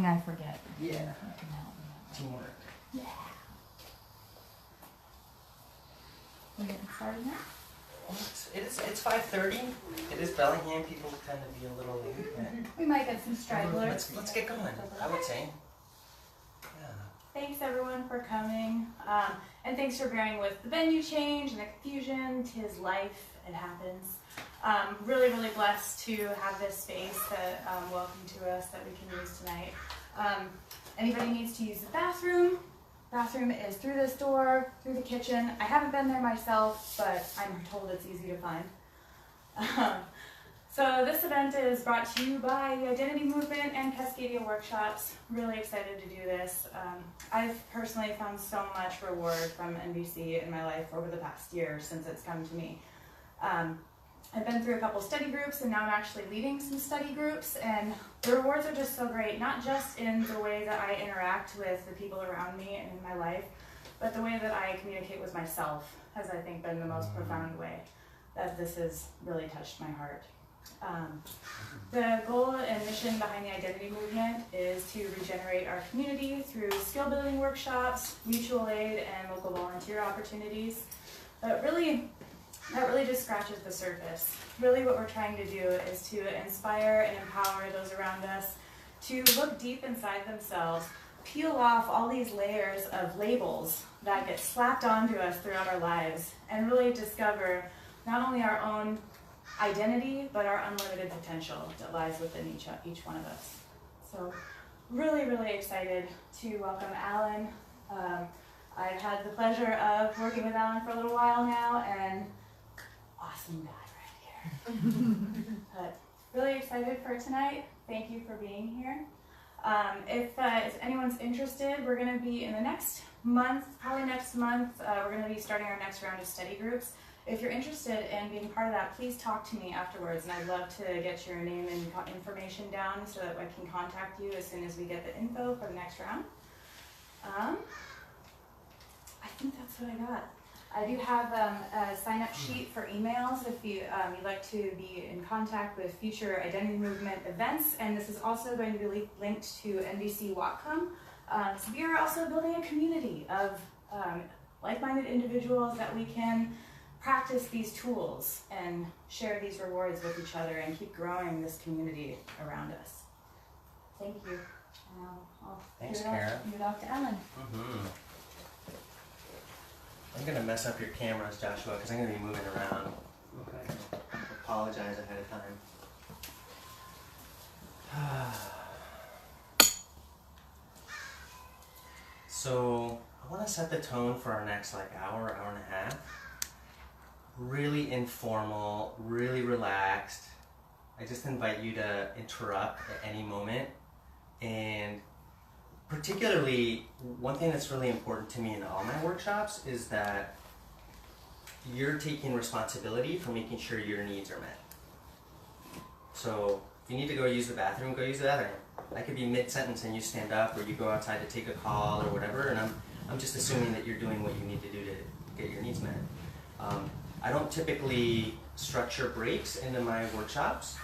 I forget. Yeah. Teamwork. Yeah. We're getting started now? It's 5:30. It is Bellingham. People tend to be a little late. But We might get some stragglers. let's get going, I would say. Yeah. Thanks everyone for coming. And thanks for bearing with the venue change and the confusion. 'Tis life, it happens. Really, really blessed to have this space that welcome to us that we can use tonight. Anybody needs to use the bathroom. Bathroom is through this door, through the kitchen. I haven't been there myself, but I'm told it's easy to find. So this event is brought to you by the Identity Movement and Cascadia Workshops. Really excited to do this. I've personally found so much reward from NVC in my life over the past year since it's come to me. I've been through a couple study groups and now I'm actually leading some study groups, and the rewards are just so great, not just in the way that I interact with the people around me and in my life, but the way that I communicate with myself has, I think, been the most profound way that this has really touched my heart. The goal and mission behind the Identity Movement is to regenerate our community through skill building workshops, mutual aid, and local volunteer opportunities. But that really just scratches the surface. Really what we're trying to do is to inspire and empower those around us to look deep inside themselves, peel off all these layers of labels that get slapped onto us throughout our lives, and really discover not only our own identity, but our unlimited potential that lies within each one of us. So really, really excited to welcome Alan. I've had the pleasure of working with Alan for a little while now, and awesome guy right here. But really excited for tonight. Thank you for being here. If anyone's interested, we're going to be in the next month, probably next month, we're going to be starting our next round of study groups. If you're interested in being part of that, please talk to me afterwards, and I'd love to get your name and information down so that I can contact you as soon as we get the info for the next round. I think that's what I got. I do have a sign-up sheet for emails if you'd like to be in contact with future Identity Movement events, and this is also going to be linked to NVC Whatcom. So we are also building a community of like-minded individuals that we can practice these tools and share these rewards with each other and keep growing this community around us. Thank you. Thanks, Kara. Give it off to Ellen. I'm going to mess up your cameras, Joshua, because I'm going to be moving around. Okay. I apologize ahead of time. So, I want to set the tone for our next hour and a half. Really informal, really relaxed. I just invite you to interrupt at any moment. And particularly, one thing that's really important to me in all my workshops is that you're taking responsibility for making sure your needs are met. So if you need to go use the bathroom, go use the bathroom. I could be mid-sentence and you stand up, or you go outside to take a call or whatever, and I'm just assuming that you're doing what you need to do to get your needs met. I don't typically structure breaks into my workshops.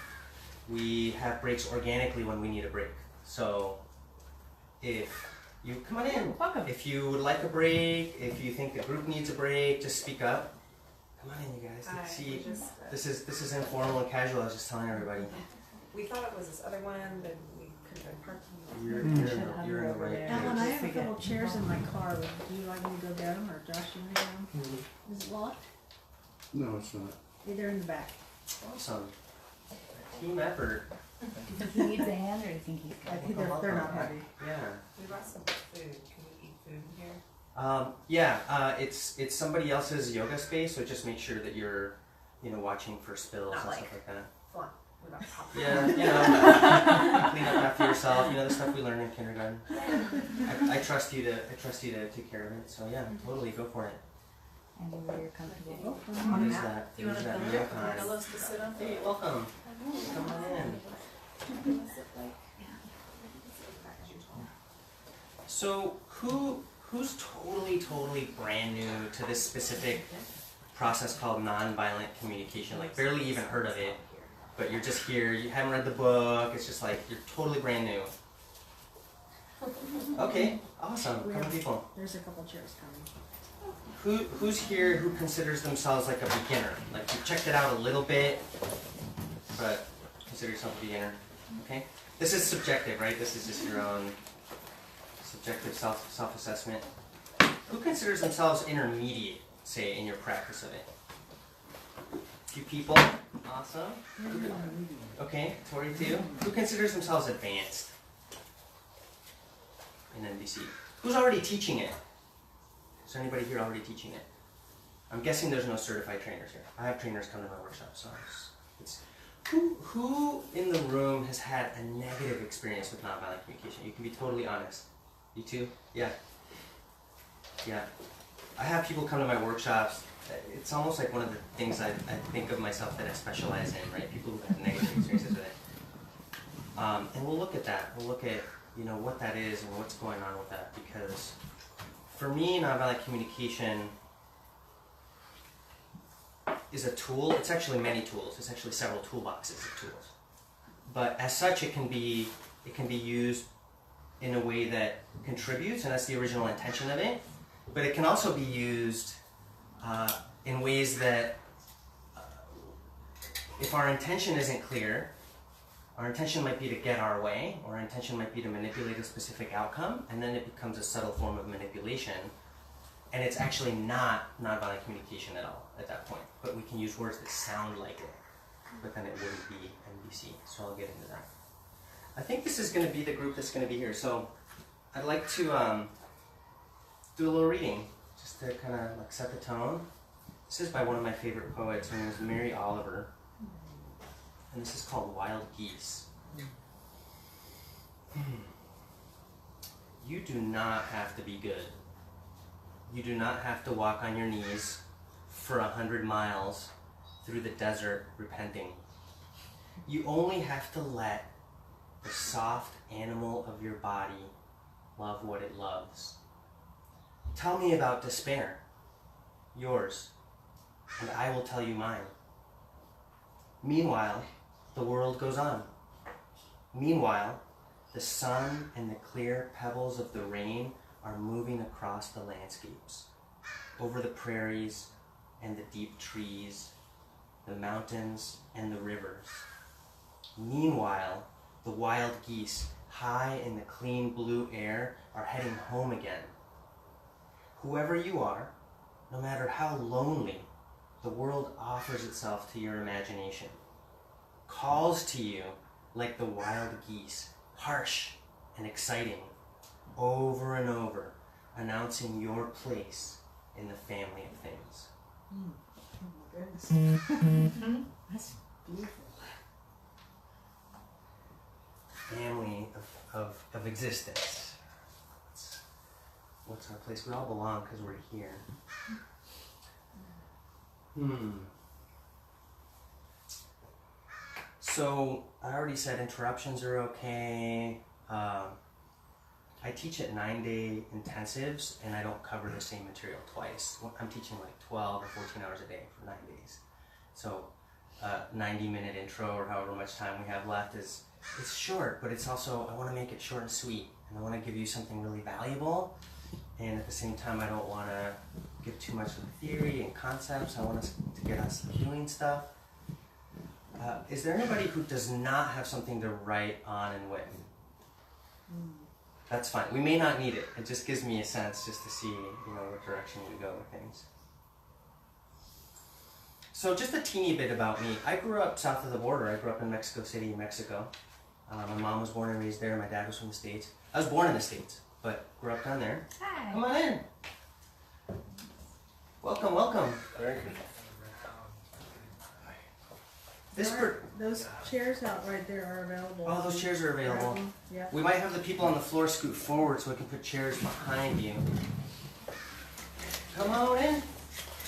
We have breaks organically when we need a break. So if you come on in, if you would like a break, if you think the group needs a break, just speak up. Come on in, you guys. See, this is informal and casual. I was just telling everybody. We thought it was this other one, but we couldn't find parking. You're in the right place. Alan, I have a couple chairs in my car. Would you like me to go get them, or Josh, you want to get them? Is it locked? No, it's not. They're in the back. Awesome. Team effort. Do you think he needs a hand, or do you think he's I think they're not heavy. Yeah. We brought some food. Can we eat food here? Yeah. It's somebody else's yoga space, so just make sure that you're, watching for spills Not and like stuff like that. Fun. We brought popcorn. Yeah, clean up after yourself. The stuff we learned in kindergarten. I trust you to take care of it. So yeah, totally go for it. anywhere you're comfortable? What is that? Do you want to What is that come meal here? time? Pillows to sit on? Hey, welcome. Come on in. So who's totally brand new to this specific process called nonviolent communication? Like barely even heard of it, but you're just here. You haven't read the book. It's just like you're totally brand new. Okay, awesome. We Couple have- people. There's a couple chairs coming. Who's here who considers themselves like a beginner? Like you checked it out a little bit, but consider yourself a beginner. Okay? This is subjective, right? This is just your own subjective self-assessment. Who considers themselves intermediate, say, in your practice of it? A few people. Awesome. Okay, Tori too. Who considers themselves advanced in NVC? Who's already teaching it? Is there anybody here already teaching it? I'm guessing there's no certified trainers here. I have trainers come to my workshop, so it's who in the room has had a negative experience with nonviolent communication? You can be totally honest. You too? Yeah. Yeah. I have people come to my workshops. It's almost like one of the things I think of myself that I specialize in, right? People who have negative experiences with it. And we'll look at that. We'll look at, what that is and what's going on with that, because for me, nonviolent communication is a tool. It's actually many tools. It's actually several toolboxes of tools. But as such, it can be used in a way that contributes, and that's the original intention of it. But it can also be used in ways that, if our intention isn't clear, our intention might be to get our way, or our intention might be to manipulate a specific outcome, and then it becomes a subtle form of manipulation, and it's actually not nonviolent communication at all at that point. But we can use words that sound like it, but then it wouldn't be NVC, so I'll get into that. I think this is going to be the group that's going to be here, so I'd like to do a little reading, just to kind of like set the tone. This is by one of my favorite poets. Her name is Mary Oliver. And this is called Wild Geese. You do not have to be good. You do not have to walk on your knees for 100 miles through the desert repenting. You only have to let the soft animal of your body love what it loves. Tell me about despair, yours, and I will tell you mine. Meanwhile, the world goes on. Meanwhile, the sun and the clear pebbles of the rain are moving across the landscapes, over the prairies and the deep trees, the mountains and the rivers. Meanwhile, the wild geese, high in the clean blue air, are heading home again. Whoever you are, no matter how lonely, the world offers itself to your imagination, calls to you like the wild geese, harsh and exciting, over and over, announcing your place in the family of things. Oh my goodness. That's beautiful. Family of existence. What's our place? We all belong because we're here. So I already said interruptions are okay. I teach at 9-day intensives, and I don't cover the same material twice. I'm teaching like 12 or 14 hours a day for 9 days. So 90-minute intro, or however much time we have left, it's short, but it's also, I want to make it short and sweet, and I want to give you something really valuable, and at the same time I don't want to give too much of the theory and concepts. I want us to get us doing stuff. Is there anybody who does not have something to write on and with? That's fine. We may not need it. It just gives me a sense just to see, what direction we go with things. So just a teeny bit about me. I grew up south of the border. I grew up in Mexico City, Mexico. My mom was born and raised there. My dad was from the States. I was born in the States, but grew up down there. Hi. Come on in. Welcome, welcome. Thank you. Those chairs out right there are available. Oh, those chairs are available. Yeah. We might have the people on the floor scoot forward so we can put chairs behind you. Come on in.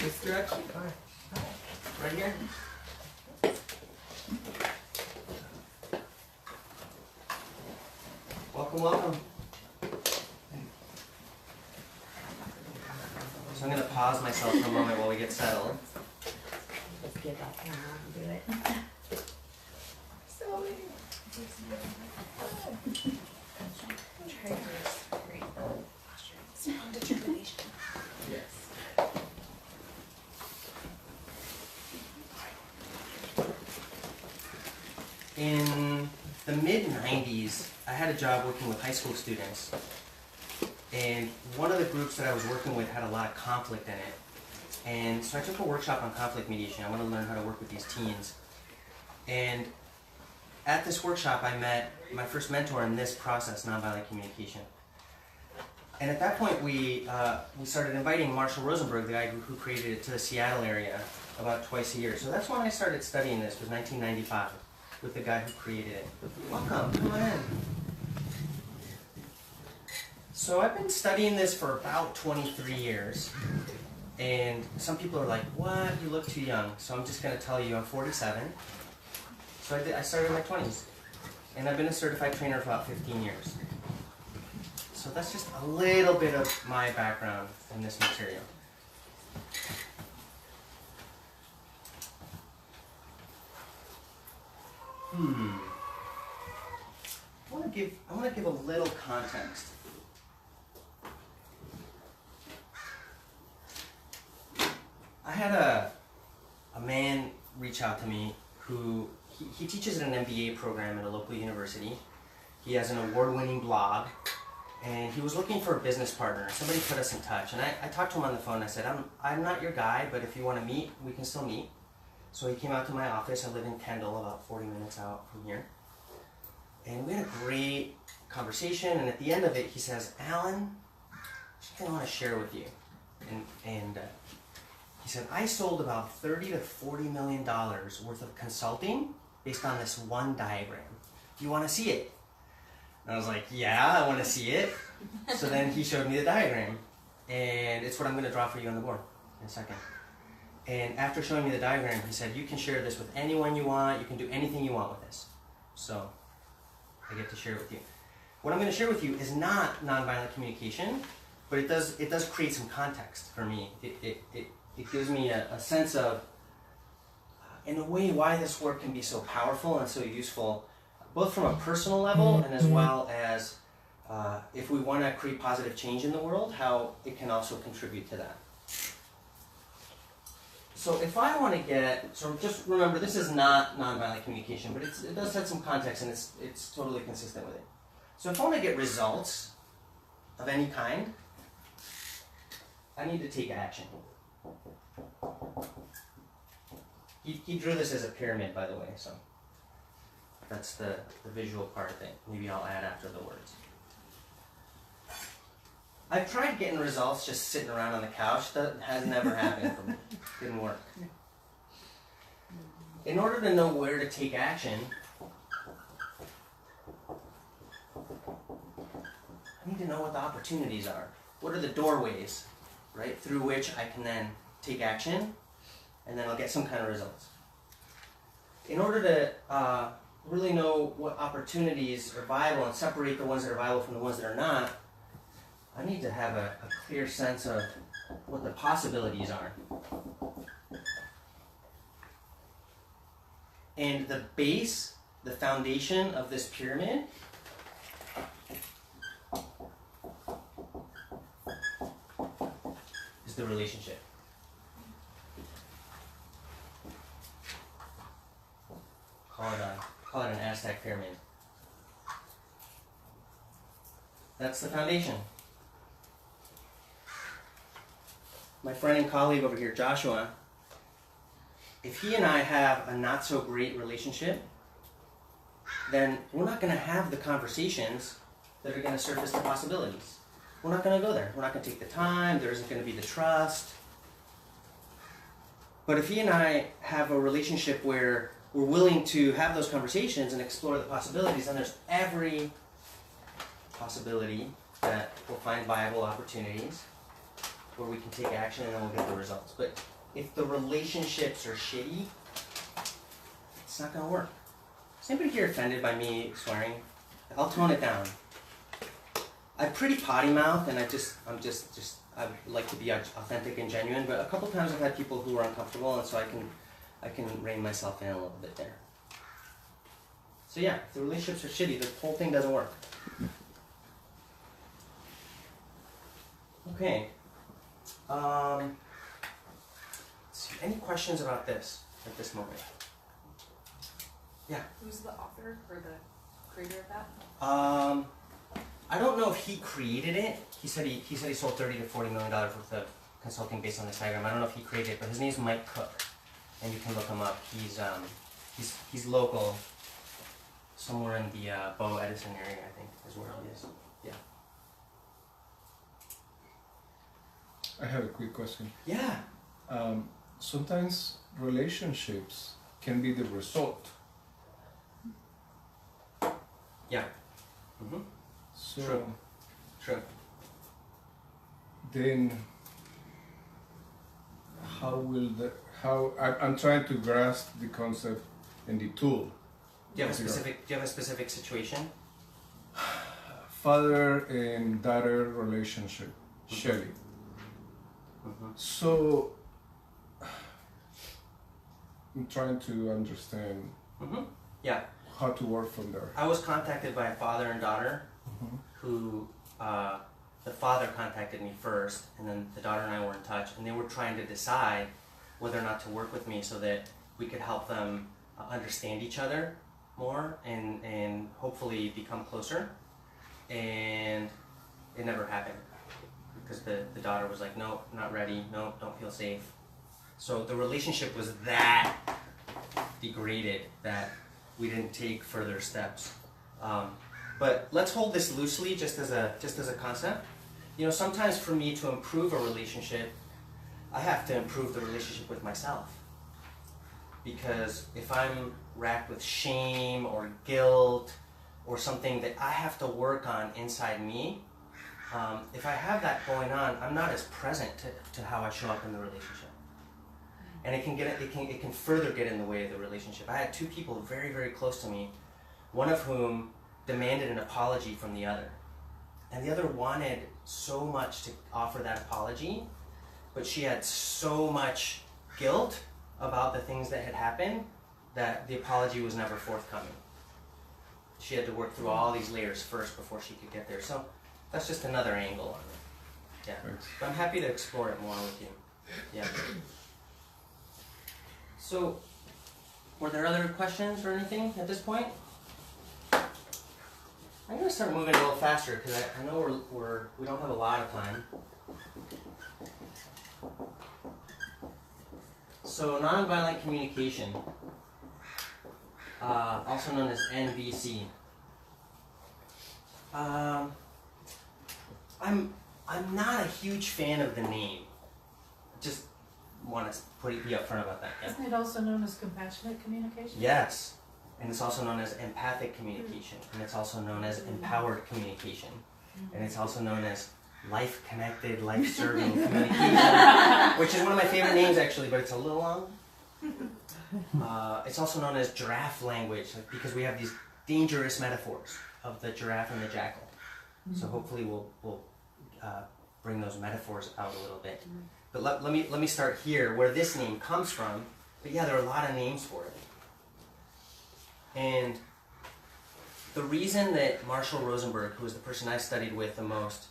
This direction. Right here. Welcome, welcome. So I'm going to pause myself for a moment while we get settled. Let's get that camera and do it. So, trainers. 90s, I had a job working with high school students. And one of the groups that I was working with had a lot of conflict in it. And so I took a workshop on conflict mediation. I want to learn how to work with these teens. And at this workshop, I met my first mentor in this process, nonviolent communication. And at that point, we started inviting Marshall Rosenberg, the guy who created it, to the Seattle area about twice a year. So that's when I started studying this, was 1995, with the guy who created it. Welcome, come on in. So I've been studying this for about 23 years. And some people are like, what? You look too young. So I'm just going to tell you I'm 47. So I started in my 20s. And I've been a certified trainer for about 15 years. So that's just a little bit of my background in this material. I want to give a little context. I had a man reach out to me who he teaches at an MBA program at a local university. He has an award-winning blog, and he was looking for a business partner. Somebody put us in touch, and I talked to him on the phone. I said, I'm not your guy, but if you want to meet, we can still meet. So he came out to my office. I live in Kendall, about 40 minutes out from here. And we had a great conversation, and at the end of it, he says, Alan, something I want to share with you. And he said, I sold about $30 to $40 million worth of consulting based on this one diagram. Do you want to see it? And I was like, yeah, I want to see it. So then he showed me the diagram. And it's what I'm going to draw for you on the board in a second. And after showing me the diagram, he said, you can share this with anyone you want. You can do anything you want with this. So I get to share it with you. What I'm going to share with you is not nonviolent communication, but it does create some context for me. It gives me a sense of, in a way, why this work can be so powerful and so useful, both from a personal level and as well as if we want to create positive change in the world, how it can also contribute to that. So if I want to get, so just remember, this is not nonviolent communication, but it does set some context and it's totally consistent with it. So if I want to get results of any kind, I need to take action. He drew this as a pyramid, by the way, so that's the visual part of it. Maybe I'll add after the words. I've tried getting results just sitting around on the couch. That has never happened for me. Didn't work. In order to know where to take action, I need to know what the opportunities are. What are the doorways, right, through which I can then take action, and then I'll get some kind of results. In order to really know what opportunities are viable and separate the ones that are viable from the ones that are not, I need to have a clear sense of what the possibilities are. And the base, the foundation of this pyramid is the relationship. Call it an Aztec pyramid. That's the foundation. My friend and colleague over here, Joshua, if he and I have a not so great relationship, then we're not going to have the conversations that are going to surface the possibilities. We're not going to go there. We're not going to take the time. There isn't going to be the trust. But if he and I have a relationship where we're willing to have those conversations and explore the possibilities, then there's every possibility that we'll find viable opportunities where we can take action and then we'll get the results. But if the relationships are shitty, it's not going to work. Is anybody here offended by me swearing? I'll tone it down. I'm pretty potty mouth, and I like to be authentic and genuine. But a couple times I've had people who are uncomfortable, and so I can rein myself in a little bit there. So yeah, if the relationships are shitty, the whole thing doesn't work. Okay. Let's see. Any questions about this at this moment? Yeah. Who's the author or the? creator of that? I don't know if he created it. He said he sold $30 to $40 million worth of consulting based on this diagram. I don't know if he created it, but his name's Mike Cook, and you can look him up. He's local, somewhere in the Bo Edison area, I think, is where he is. Yeah. I have a quick question. Yeah. Sometimes relationships can be the result. Yeah. Mm-hmm. So True. then I'm trying to grasp the concept and the tool. Do you have a specific situation? Father and daughter relationship, Shelley. Mm-hmm. So I'm trying to understand Yeah. how to work from there. I was contacted by a father and daughter who, the father contacted me first, and then the daughter and I were in touch, and they were trying to decide whether or not to work with me so that we could help them understand each other more and hopefully become closer. And it never happened because the daughter was like, no, not ready, no, don't feel safe. So the relationship was that degraded that we didn't take further steps. But let's hold this loosely just as a concept. You know, sometimes for me to improve a relationship, I have to improve the relationship with myself. Because if I'm racked with shame or guilt or something that I have to work on inside me, if I have that going on, I'm not as present to how I show up in the relationship. And it can further get in the way of the relationship. I had two people very, very close to me, one of whom demanded an apology from the other. And the other wanted so much to offer that apology, but she had so much guilt about the things that had happened that the apology was never forthcoming. She had to work through all these layers first before she could get there. So that's just another angle on it. Yeah. Thanks. But I'm happy to explore it more with you. Yeah. So, were there other questions or anything at this point? I'm going to start moving a little faster because I know we don't have a lot of time. So, nonviolent communication, also known as NVC. I'm not a huge fan of the name. Just want to be upfront about that. Yeah. Isn't it also known as compassionate communication? Yes, and it's also known as empathic communication, and it's also known as empowered communication, and it's also known as life-connected, life-serving communication, which is one of my favorite names actually, but it's a little long. It's also known as giraffe language, because we have these dangerous metaphors of the giraffe and the jackal. So hopefully we'll bring those metaphors out a little bit. But let me start here, where this name comes from. But yeah, there are a lot of names for it. And the reason that Marshall Rosenberg, who was the person I studied with the most,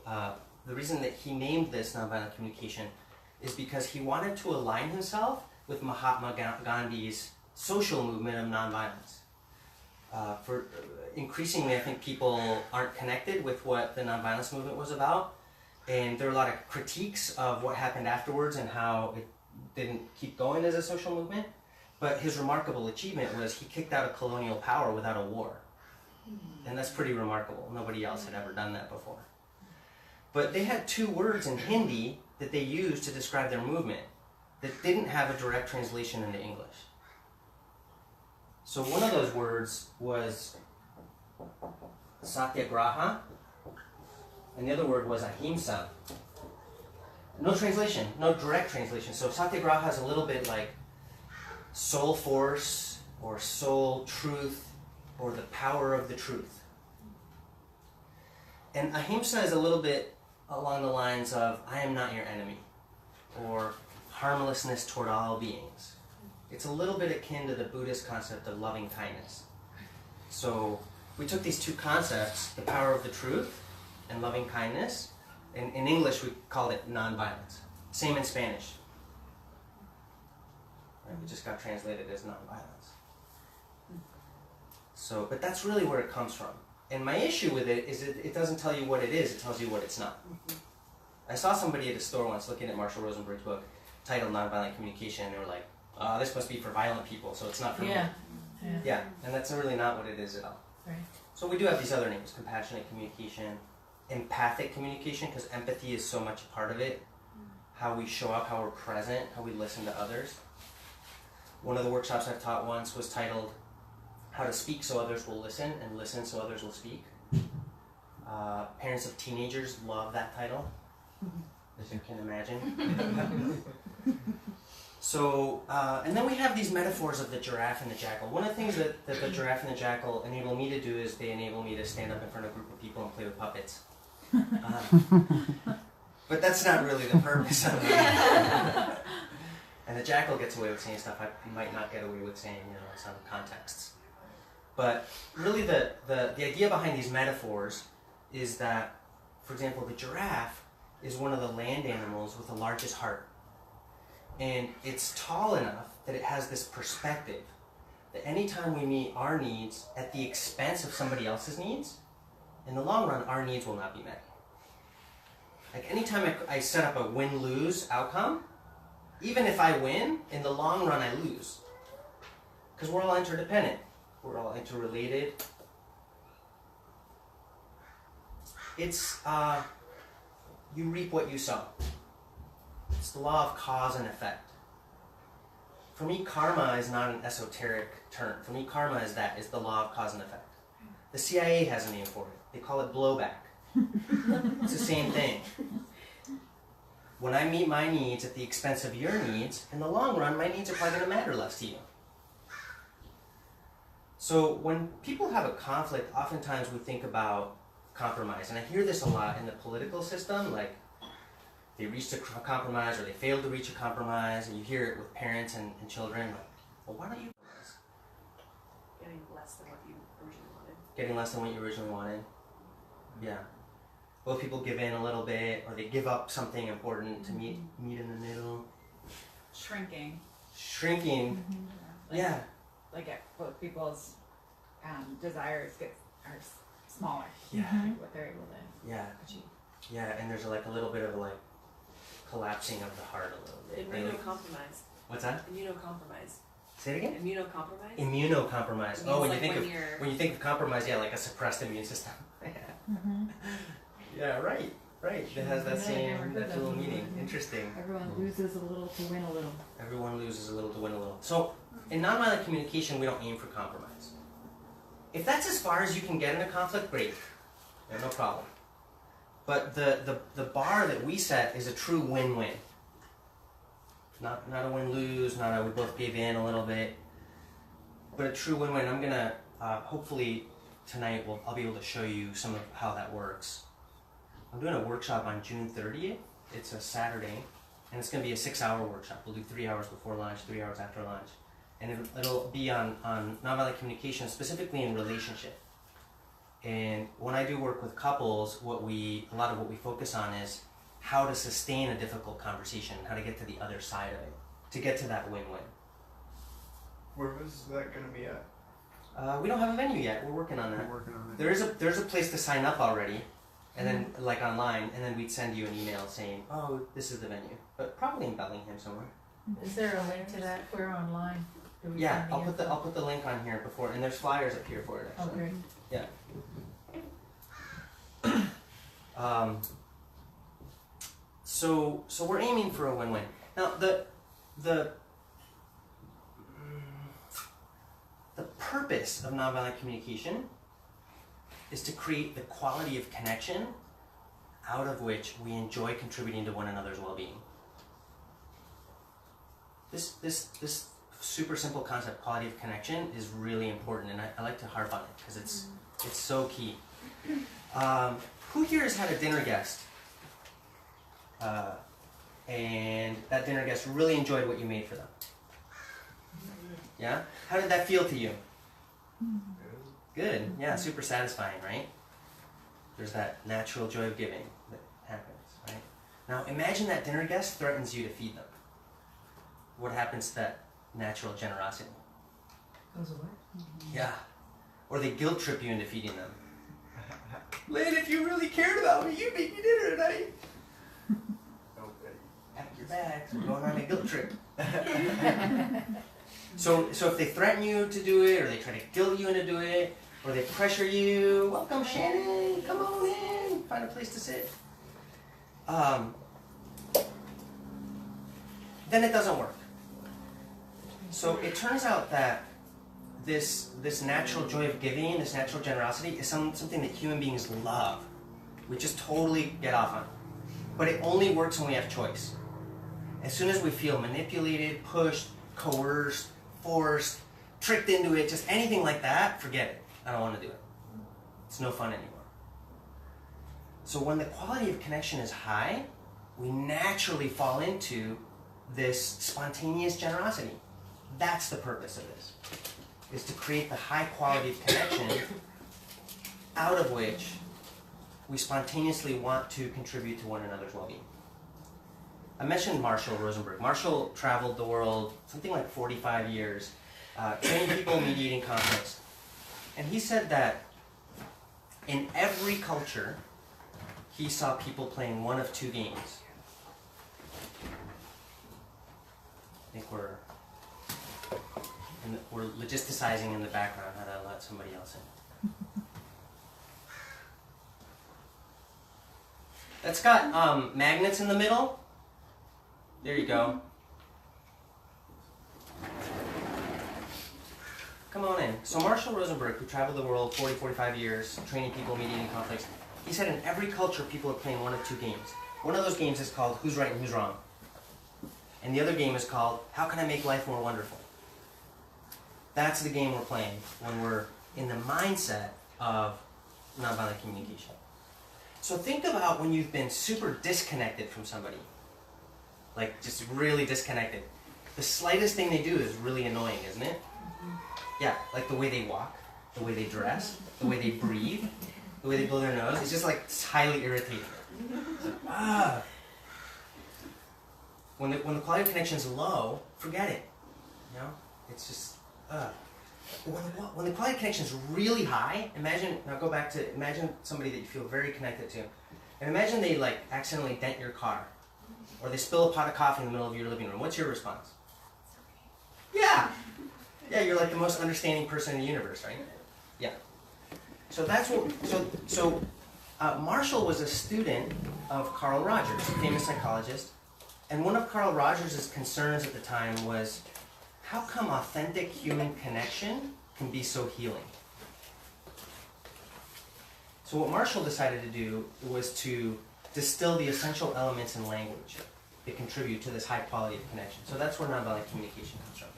the reason that he named this nonviolent communication is because he wanted to align himself with Mahatma Gandhi's social movement of nonviolence. Increasingly, I think people aren't connected with what the nonviolence movement was about. And there are a lot of critiques of what happened afterwards and how it didn't keep going as a social movement. But his remarkable achievement was he kicked out a colonial power without a war. And that's pretty remarkable. Nobody else had ever done that before. But they had two words in Hindi that they used to describe their movement that didn't have a direct translation into English. So one of those words was satyagraha, and the other word was ahimsa. No translation, no direct translation. So satyagraha is a little bit like soul force or soul truth or the power of the truth. And ahimsa is a little bit along the lines of I am not your enemy or harmlessness toward all beings. It's a little bit akin to the Buddhist concept of loving kindness. So we took these two concepts, the power of the truth and loving kindness. In English, we called it nonviolence. Same in Spanish. Right? It just got translated as nonviolence. So, but that's really where it comes from. And my issue with it is it doesn't tell you what it is, it tells you what it's not. I saw somebody at a store once looking at Marshall Rosenberg's book titled Nonviolent Communication, and they were like, this must be for violent people, so it's not for me. Yeah, and that's really not what it is at all. Right. So we do have these other names: compassionate communication, empathic communication, because empathy is so much a part of it. How we show up, how we're present, how we listen to others. One of the workshops I've taught once was titled How to Speak So Others Will Listen, and Listen So Others Will Speak. Parents of teenagers love that title, as you can imagine. So, and then we have these metaphors of the giraffe and the jackal. One of the things that the giraffe and the jackal enable me to do is they enable me to stand up in front of a group of people and play with puppets. But that's not really the purpose of it. And the jackal gets away with saying stuff I might not get away with saying, in some contexts. But really the idea behind these metaphors is that, for example, the giraffe is one of the land animals with the largest heart. And it's tall enough that it has this perspective that anytime we meet our needs at the expense of somebody else's needs, in the long run, our needs will not be met. Like anytime I set up a win-lose outcome, even if I win, in the long run I lose. Because we're all interdependent. We're all interrelated. It's, you reap what you sow. It's the law of cause and effect. For me, karma is not an esoteric term. For me, karma is the law of cause and effect. The CIA has a name for it. They call it blowback. It's the same thing. When I meet my needs at the expense of your needs, in the long run, my needs are probably going to matter less to you. So when people have a conflict, oftentimes we think about compromise. And I hear this a lot in the political system, like they reached a compromise or they failed to reach a compromise, and you hear it with parents and children, like, well, why don't you? Getting less than what you originally wanted. Getting less than what you originally wanted. Yeah. Both people give in a little bit, or they give up something important to meet in the middle. Shrinking. Yeah. Like both people's desires are smaller. Yeah. What they're able to achieve. Yeah, and there's like a little bit of like collapsing of the heart a little bit. Immunocompromised. What's that? Immunocompromised. Say it again? Immunocompromised? Immunocompromised. Oh, when you think of compromise, like a suppressed immune system. Yeah, right. It has that same dual meaning. Interesting. Everyone loses a little to win a little. Everyone loses a little to win a little. So, in nonviolent communication, we don't aim for compromise. If that's as far as you can get in a conflict, great. Yeah, no problem. But the bar that we set is a true win-win. Not a win-lose, not a we both gave in a little bit, but a true win-win. I'm gonna hopefully tonight I'll be able to show you some of how that works. I'm doing a workshop on June 30th. It's a Saturday, and it's gonna be a 6-hour workshop. We'll do 3 hours before lunch, 3 hours after lunch, and it'll be on nonviolent communication, specifically in relationship. And when I do work with couples, a lot of what we focus on is how to sustain a difficult conversation, how to get to the other side of it, to get to that win-win. Where is that going to be at? We don't have a venue yet. We're working on that. We're working on it. There's a place to sign up already, and then like online, and then we'd send you an email saying, oh, this is the venue, but probably in Bellingham somewhere. Is there a link to that? We're online. Do we Yeah, find the I'll put the link on here before, and there's flyers up here for it info? actually. Okay. Yeah. So we're aiming for a win-win. Now the purpose of nonviolent communication is to create the quality of connection out of which we enjoy contributing to one another's well-being. This super simple concept, quality of connection, is really important, and I like to harp on it because it's so key. Who here has had a dinner guest? And that dinner guest really enjoyed what you made for them? Yeah? How did that feel to you? Good. Yeah, super satisfying, right? There's that natural joy of giving that happens, right? Now imagine that dinner guest threatens you to feed them. What happens to that natural generosity? Goes away. Yeah. or they guilt trip you into feeding them. Lynn, if you really cared about me, you'd make me dinner tonight. Okay. Pack your bags, we're going on a guilt trip. So if they threaten you to do it, or they try to guilt you into doing it, or they pressure you, welcome Shannon, come on in, find a place to sit. Then it doesn't work. So it turns out that this natural joy of giving, this natural generosity, is something that human beings love. We just totally get off on. But it only works when we have choice. As soon as we feel manipulated, pushed, coerced, forced, tricked into it, just anything like that, forget it. I don't want to do it. It's no fun anymore. So when the quality of connection is high, we naturally fall into this spontaneous generosity. That's the purpose of this, is to create the high quality of connection out of which we spontaneously want to contribute to one another's well-being. I mentioned Marshall Rosenberg. Marshall traveled the world something like 45 years, training people, mediating conflicts. And he said that in every culture, he saw people playing one of two games. I think we're logisticizing in the background how to let somebody else in. That's got magnets in the middle. There you go. Come on in. So Marshall Rosenberg, who traveled the world 45 years, training people, mediating conflicts, he said in every culture people are playing one of two games. One of those games is called Who's Right and Who's Wrong. And the other game is called How Can I Make Life More Wonderful? That's the game we're playing when we're in the mindset of nonviolent communication. So think about when you've been super disconnected from somebody. Like just really disconnected. The slightest thing they do is really annoying, isn't it? Yeah, like the way they walk, the way they dress, the way they breathe, the way they blow their nose. It's just like it's highly irritating. It's like, When the quality of connection is low, forget it. You know, it's just When the quality of connection is really high, imagine somebody that you feel very connected to, and imagine they like accidentally dent your car, or they spill a pot of coffee in the middle of your living room. What's your response? Yeah, you're like the most understanding person in the universe, right? Yeah. So that's what. So Marshall was a student of Carl Rogers, a famous psychologist. And one of Carl Rogers' concerns at the time was, how come authentic human connection can be so healing? So what Marshall decided to do was to distill the essential elements in language that contribute to this high quality of connection. So that's where nonviolent communication comes from.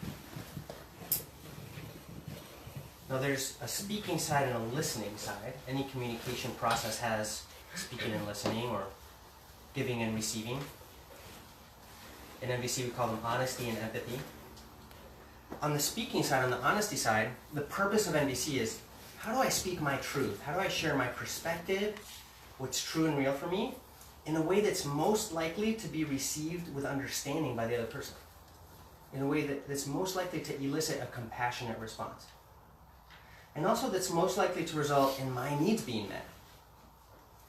Now there's a speaking side and a listening side. Any communication process has speaking and listening, or giving and receiving. In NVC we call them honesty and empathy. On the speaking side, on the honesty side, the purpose of NVC is, how do I speak my truth? How do I share my perspective, what's true and real for me, in a way that's most likely to be received with understanding by the other person? In a way that's most likely to elicit a compassionate response. And also that's most likely to result in my needs being met,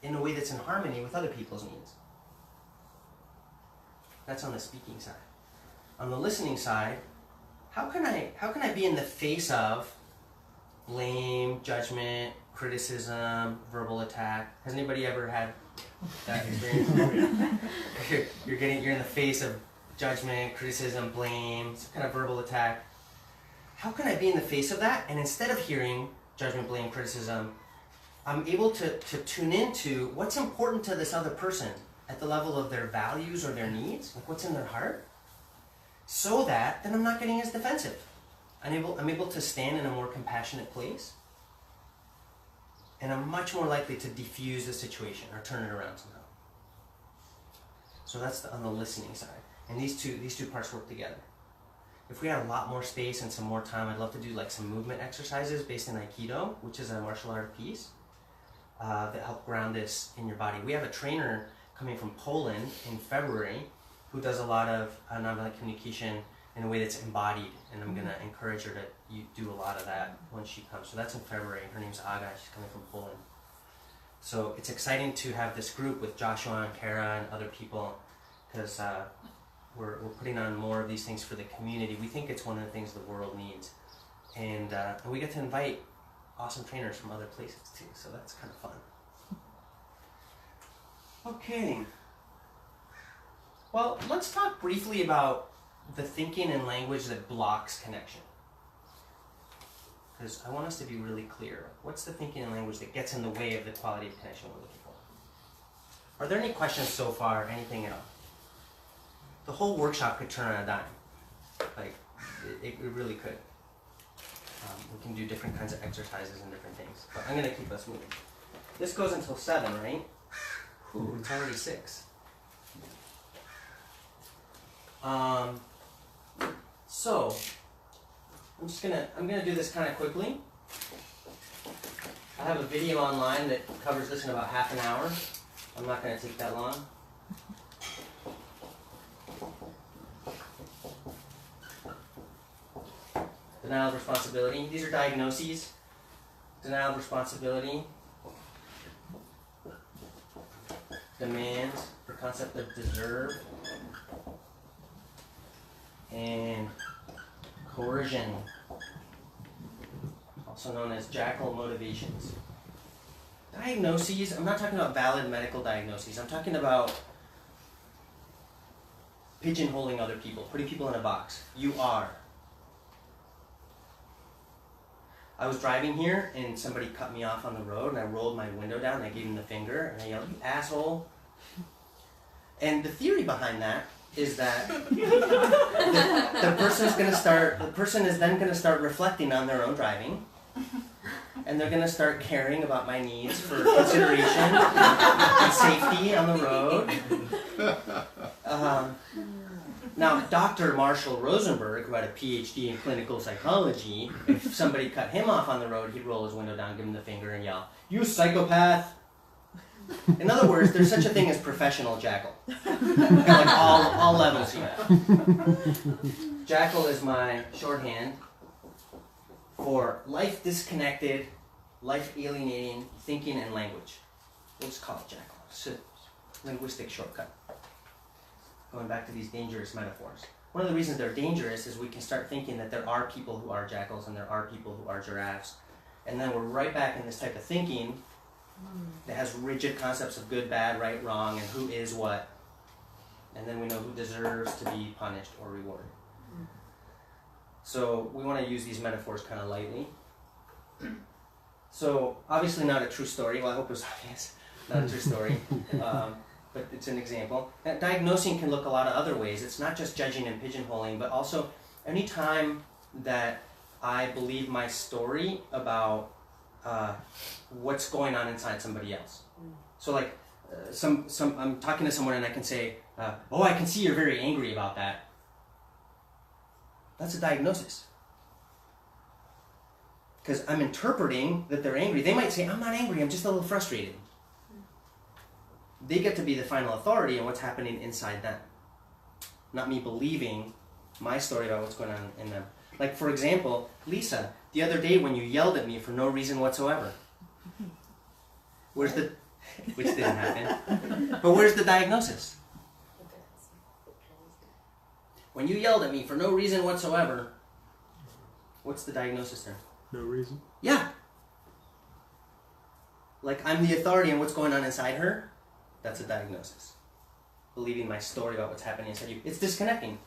in a way that's in harmony with other people's needs. That's on the speaking side. On the listening side, how can I be in the face of blame, judgment, criticism, verbal attack? Has anybody ever had that experience? you're in the face of judgment, criticism, blame, some kind of verbal attack. How can I be in the face of that, and instead of hearing judgment, blame, criticism, I'm able to tune into what's important to this other person at the level of their values or their needs, like what's in their heart, so that then I'm not getting as defensive. I'm able to stand in a more compassionate place, and I'm much more likely to diffuse the situation or turn it around somehow. So that's on the listening side, and these two parts work together. If we had a lot more space and some more time, I'd love to do like some movement exercises based in Aikido, which is a martial art of peace, that help ground this in your body. We have a trainer coming from Poland in February who does a lot of nonviolent communication in a way that's embodied, and I'm going to encourage her to do a lot of that when she comes. So that's in February. Her name's Aga. She's coming from Poland. So it's exciting to have this group with Joshua and Kara and other people, because we're putting on more of these things for the community. We think it's one of the things the world needs. And we get to invite awesome trainers from other places too, so that's kind of fun. Okay. Well, let's talk briefly about the thinking and language that blocks connection. Because I want us to be really clear. What's the thinking and language that gets in the way of the quality of connection we're looking for? Are there any questions so far? Anything at all? The whole workshop could turn on a dime. Like, it really could. We can do different kinds of exercises and different things. But I'm going to keep us moving. This goes until 7, right? Ooh, it's already 6. So, I'm gonna do this kind of quickly. I have a video online that covers this in about half an hour. I'm not gonna take that long. Denial of responsibility. These are diagnoses. Denial of responsibility. Demands, or concept of deserve. And coercion, also known as jackal motivations. Diagnoses, I'm not talking about valid medical diagnoses. I'm talking about pigeonholing other people, putting people in a box. You are. I was driving here and somebody cut me off on the road and I rolled my window down and I gave him the finger and I yelled, "You asshole." And the theory behind that is that the person is then going to start reflecting on their own driving, and they're going to start caring about my needs for consideration and safety on the road. Now, Dr. Marshall Rosenberg, who had a PhD in clinical psychology, if somebody cut him off on the road, he'd roll his window down, give him the finger, and yell, "You psychopath!" In other words, there's such a thing as professional jackal. Like all levels here. Jackal is my shorthand for life disconnected, life alienating thinking and language. We'll just call it jackal. It's a linguistic shortcut. Going back to these dangerous metaphors. One of the reasons they're dangerous is we can start thinking that there are people who are jackals and there are people who are giraffes. And then we're right back in this type of thinking that has rigid concepts of good, bad, right, wrong, and who is what. And then we know who deserves to be punished or rewarded. So we want to use these metaphors kind of lightly. So obviously not a true story. Well, I hope it was obvious. Not a true story. But it's an example. Now, diagnosing can look a lot of other ways. It's not just judging and pigeonholing, but also any time that I believe my story about what's going on inside somebody else. So like, I'm talking to someone and I can say, "Oh, I can see you're very angry about that." That's a diagnosis. Because I'm interpreting that they're angry. They might say, "I'm not angry, I'm just a little frustrated." They get to be the final authority on what's happening inside them. Not me believing my story about what's going on in them. Like, for example, Lisa, the other day when you yelled at me for no reason whatsoever. Which didn't happen. But where's the diagnosis? When you yelled at me for no reason whatsoever, what's the diagnosis there? No reason. Yeah. Like, I'm the authority on what's going on inside her. That's a diagnosis. Believing my story about what's happening inside you. It's disconnecting.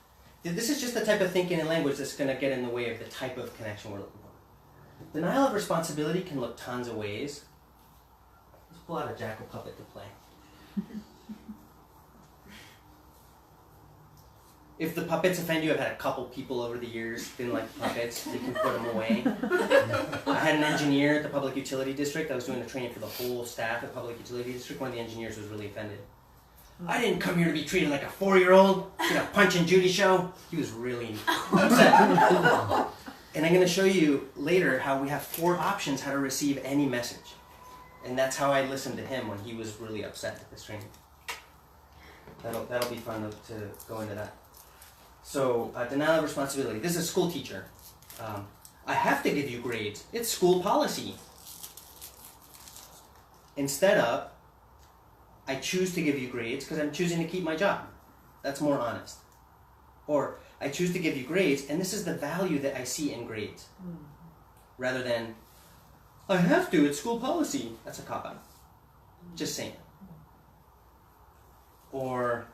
This is just the type of thinking and language that's going to get in the way of the type of connection we're looking for. Denial of responsibility can look tons of ways. Let's pull out a jackal puppet to play. If the puppets offend you, I've had a couple people over the years didn't like the puppets. You can put them away. I had an engineer at the Public Utility District. I was doing a training for the whole staff at Public Utility District. One of the engineers was really offended. "I didn't come here to be treated like a 4-year-old. Get a Punch and Judy show." He was really upset. And I'm going to show you later how we have 4 options how to receive any message. And that's how I listened to him when he was really upset at this training. That'll be fun to go into that. So denial of responsibility. This is a school teacher. I have to give you grades. It's school policy. Instead of, I choose to give you grades because I'm choosing to keep my job. That's more honest. Or, I choose to give you grades, and this is the value that I see in grades. Rather than, I have to, it's school policy. That's a cop-out. Just saying. Or,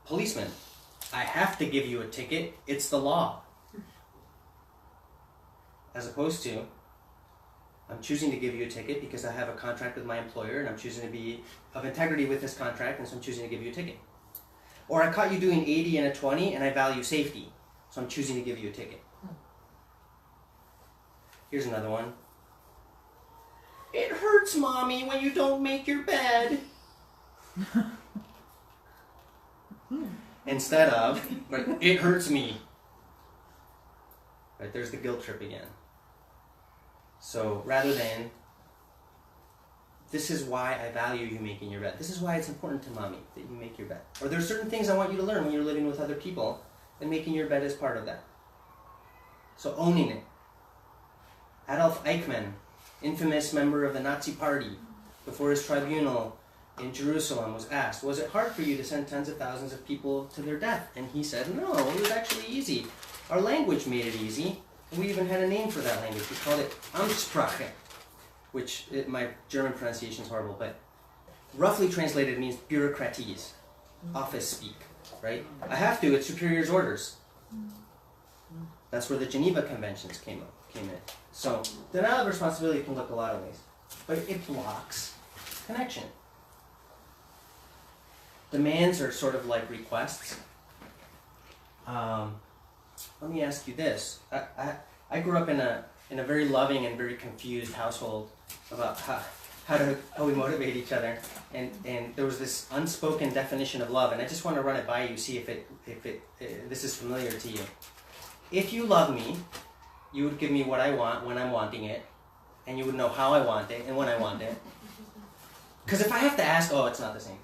policeman. I have to give you a ticket, it's the law. As opposed to, I'm choosing to give you a ticket because I have a contract with my employer and I'm choosing to be of integrity with this contract, and so I'm choosing to give you a ticket. Or I caught you doing 80 and a 20 and I value safety, so I'm choosing to give you a ticket. Here's another one. It hurts, Mommy, when you don't make your bed. Instead of, right, it hurts me. Right, there's the guilt trip again. So rather than, this is why I value you making your bed. This is why it's important to Mommy that you make your bed. Or there's certain things I want you to learn when you're living with other people, and making your bed is part of that. So owning it. Adolf Eichmann, infamous member of the Nazi Party, before his tribunal in Jerusalem was asked, was it hard for you to send tens of thousands of people to their death? And he said, no, it was actually easy. Our language made it easy. And we even had a name for that language. We called it Amtssprache, which my German pronunciation is horrible, but roughly translated means bureaucratese, office speak, right? I have to, it's superior's orders. That's where the Geneva Conventions came in. So denial of responsibility can look a lot of ways, but it blocks connection. Demands are sort of like requests. Let me ask you this. I grew up in a very loving and very confused household about how we motivate each other, and there was this unspoken definition of love, and I just want to run it by you, see if this is familiar to you. If you love me, you would give me what I want when I'm wanting it, and you would know how I want it and when I want it. Because if I have to ask, oh, it's not the same.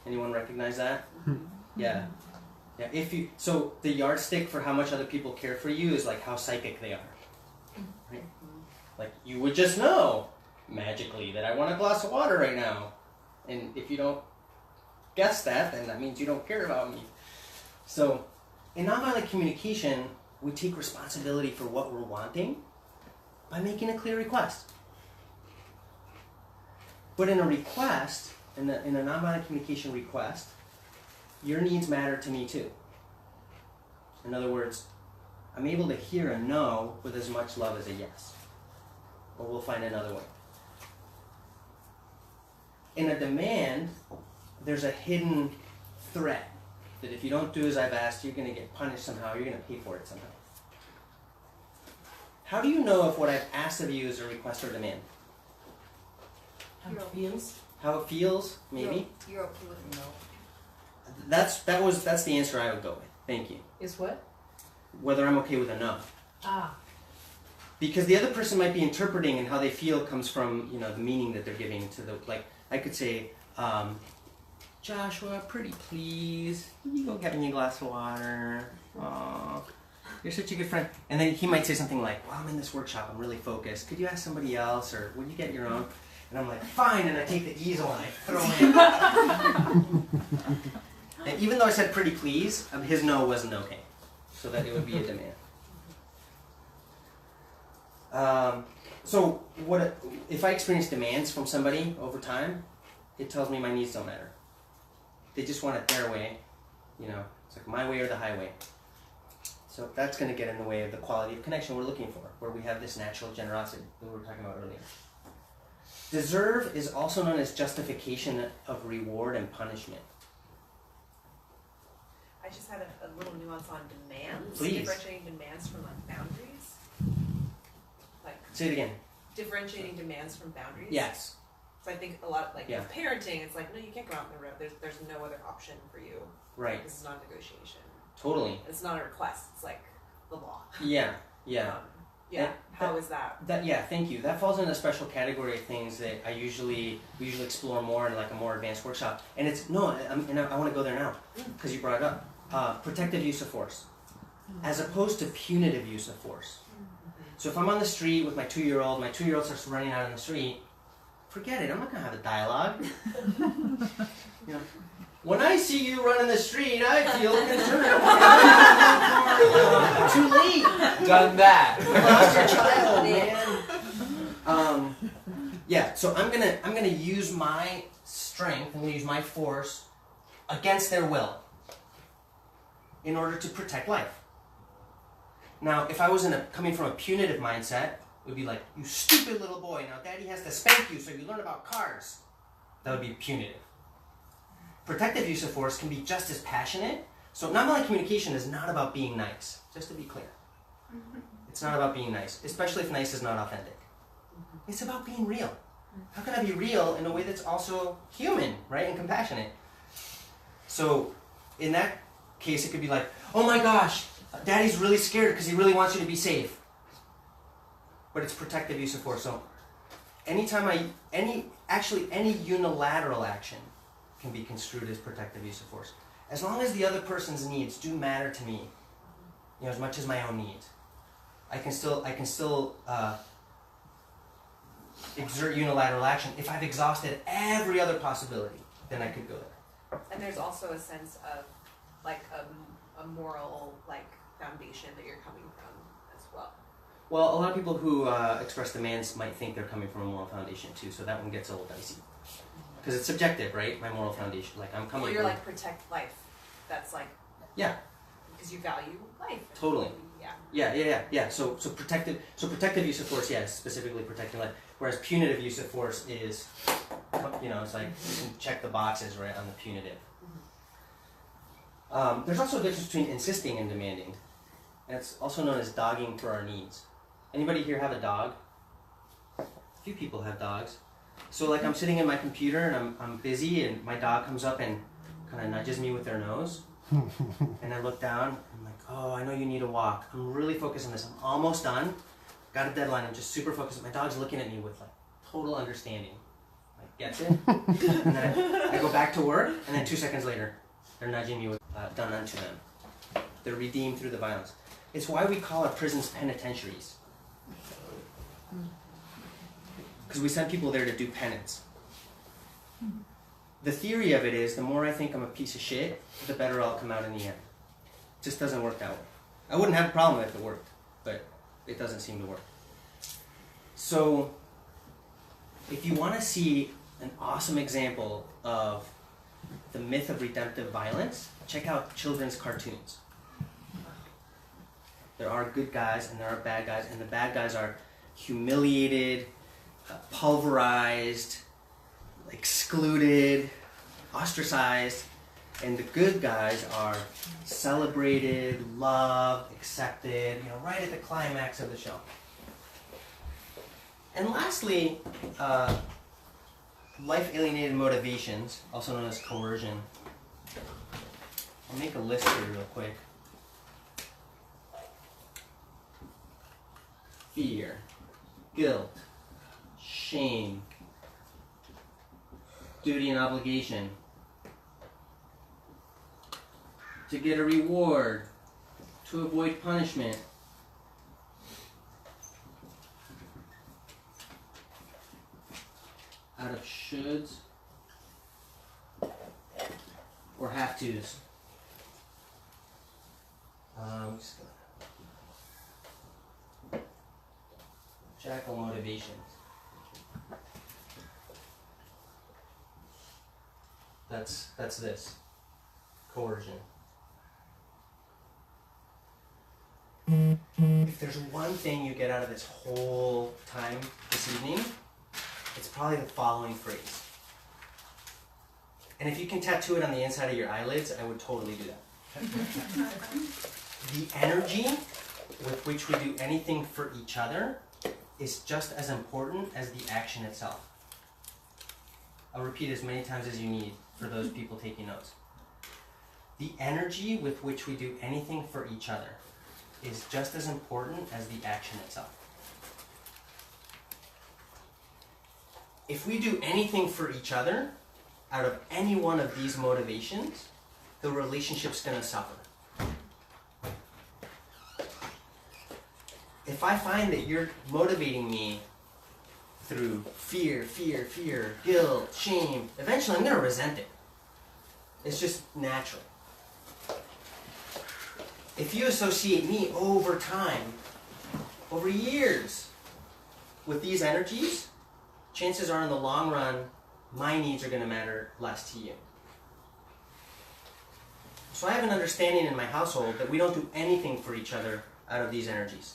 Anyone recognize that? Yeah. Yeah. So the yardstick for how much other people care for you is like how psychic they are. Right? Like you would just know magically that I want a glass of water right now, and if you don't guess that, then that means you don't care about me. So in nonviolent communication, we take responsibility for what we're wanting by making a clear request. But in a request, in a nonviolent communication request, your needs matter to me too. In other words, I'm able to hear a no with as much love as a yes. Or we'll find another way. In a demand, there's a hidden threat that if you don't do as I've asked, you're going to get punished somehow, you're going to pay for it somehow. How do you know if what I've asked of you is a request or demand? How it feels. How it feels, maybe? You're okay with a no. That's the answer I would go with. Thank you. Is what? Whether I'm okay with a no. Ah. Because the other person might be interpreting, and how they feel comes from, the meaning that they're giving to the, like, I could say, Joshua, pretty please, can you go get me a glass of water? Aw, you're such a good friend. And then he might say something like, well, I'm in this workshop, I'm really focused. Could you ask somebody else, or would you get your own? And I'm like, fine, and I take the easel and I throw it. And even though I said pretty please, his no wasn't okay. So that it would be a demand. So if I experience demands from somebody over time, it tells me my needs don't matter. They just want it their way. It's like my way or the highway. So that's going to get in the way of the quality of connection we're looking for, where we have this natural generosity that we were talking about earlier. Deserve is also known as justification of reward and punishment. I just had a little nuance on demands. Please. Differentiating demands from boundaries. Say it again. Differentiating demands from boundaries. Yes. So I think a lot Yeah. with parenting, it's like, no, you can't go out on the road. There's no other option for you. Right. This is not a negotiation. Totally. It's not a request. It's like the law. Yeah. Yeah. Yeah. And How is that? Yeah, thank you. That falls in a special category of things that we usually explore more in like a more advanced workshop. And it's I want to go there now because you brought it up. Protective use of force, as opposed to punitive use of force. So if I'm on the street with my 2-year-old, my 2-year-old starts running out on the street. Forget it. I'm not gonna have a dialogue. When I see you run in the street, I feel concerned. Too late. Done that. You lost your child, man. Yeah. So I'm gonna use my strength. I'm gonna use my force against their will in order to protect life. Now, if I was coming from a punitive mindset, it would be like, you stupid little boy, now daddy has to spank you so you learn about cars. That would be punitive. Protective use of force can be just as passionate. So nonviolent communication is not about being nice, just to be clear. It's not about being nice, especially if nice is not authentic. It's about being real. How can I be real in a way that's also human, right, and compassionate? So in that case, it could be like, oh my gosh, daddy's really scared because he really wants you to be safe. But it's protective use of force. So anytime any unilateral action can be construed as protective use of force. As long as the other person's needs do matter to me, as much as my own needs, I can still exert unilateral action. If I've exhausted every other possibility, then I could go there. And there's also a sense of like a moral foundation that you're coming from as well. Well, a lot of people who express demands might think they're coming from a moral foundation too, so that one gets a little dicey. Because it's subjective, right? My moral foundation. I'm coming. Well, you're protect life. That's yeah. Because you value life. Totally. Yeah. Yeah. So protective use of force, yes, specifically protecting life. Whereas punitive use of force is, it's like you can check the boxes right on the punitive. There's also a difference between insisting and demanding. And it's also known as dogging for our needs. Anybody here have a dog? A few people have dogs. So I'm sitting at my computer and I'm busy and my dog comes up and kind of nudges me with their nose. And I look down, I'm like, oh, I know you need a walk. I'm really focused on this. I'm almost done. Got a deadline. I'm just super focused. My dog's looking at me with total understanding. Gets it? And then I go back to work and then 2 seconds later, they're nudging me with done unto them. They're redeemed through the violence. It's why we call our prisons penitentiaries. Because we send people there to do penance. The theory of it is the more I think I'm a piece of shit, the better I'll come out in the end. It just doesn't work that way. I wouldn't have a problem if it worked, but it doesn't seem to work. So, if you want to see an awesome example of the myth of redemptive violence, check out children's cartoons. There are good guys and there are bad guys, and the bad guys are humiliated, pulverized, excluded, ostracized, and the good guys are celebrated, loved, accepted, right at the climax of the show. And lastly, life-alienated motivations, also known as coercion. I'll make a list here real quick. Fear, guilt, shame, duty and obligation, to get a reward, to avoid punishment, out of shoulds or have tos. Jackal motivations. That's this. Coercion. If there's one thing you get out of this whole time this evening, it's probably the following phrase. And if you can tattoo it on the inside of your eyelids, I would totally do that. The energy with which we do anything for each other is just as important as the action itself. I'll repeat as many times as you need for those people taking notes. The energy with which we do anything for each other is just as important as the action itself. if we do anything for each other, out of any one of these motivations, the relationship's gonna suffer. If I find that you're motivating me through fear, guilt, shame, eventually I'm gonna resent it. It's just natural. If you associate me over time, over years, with these energies, chances are in the long run, my needs are gonna matter less to you. So I have an understanding in my household that we don't do anything for each other out of these energies.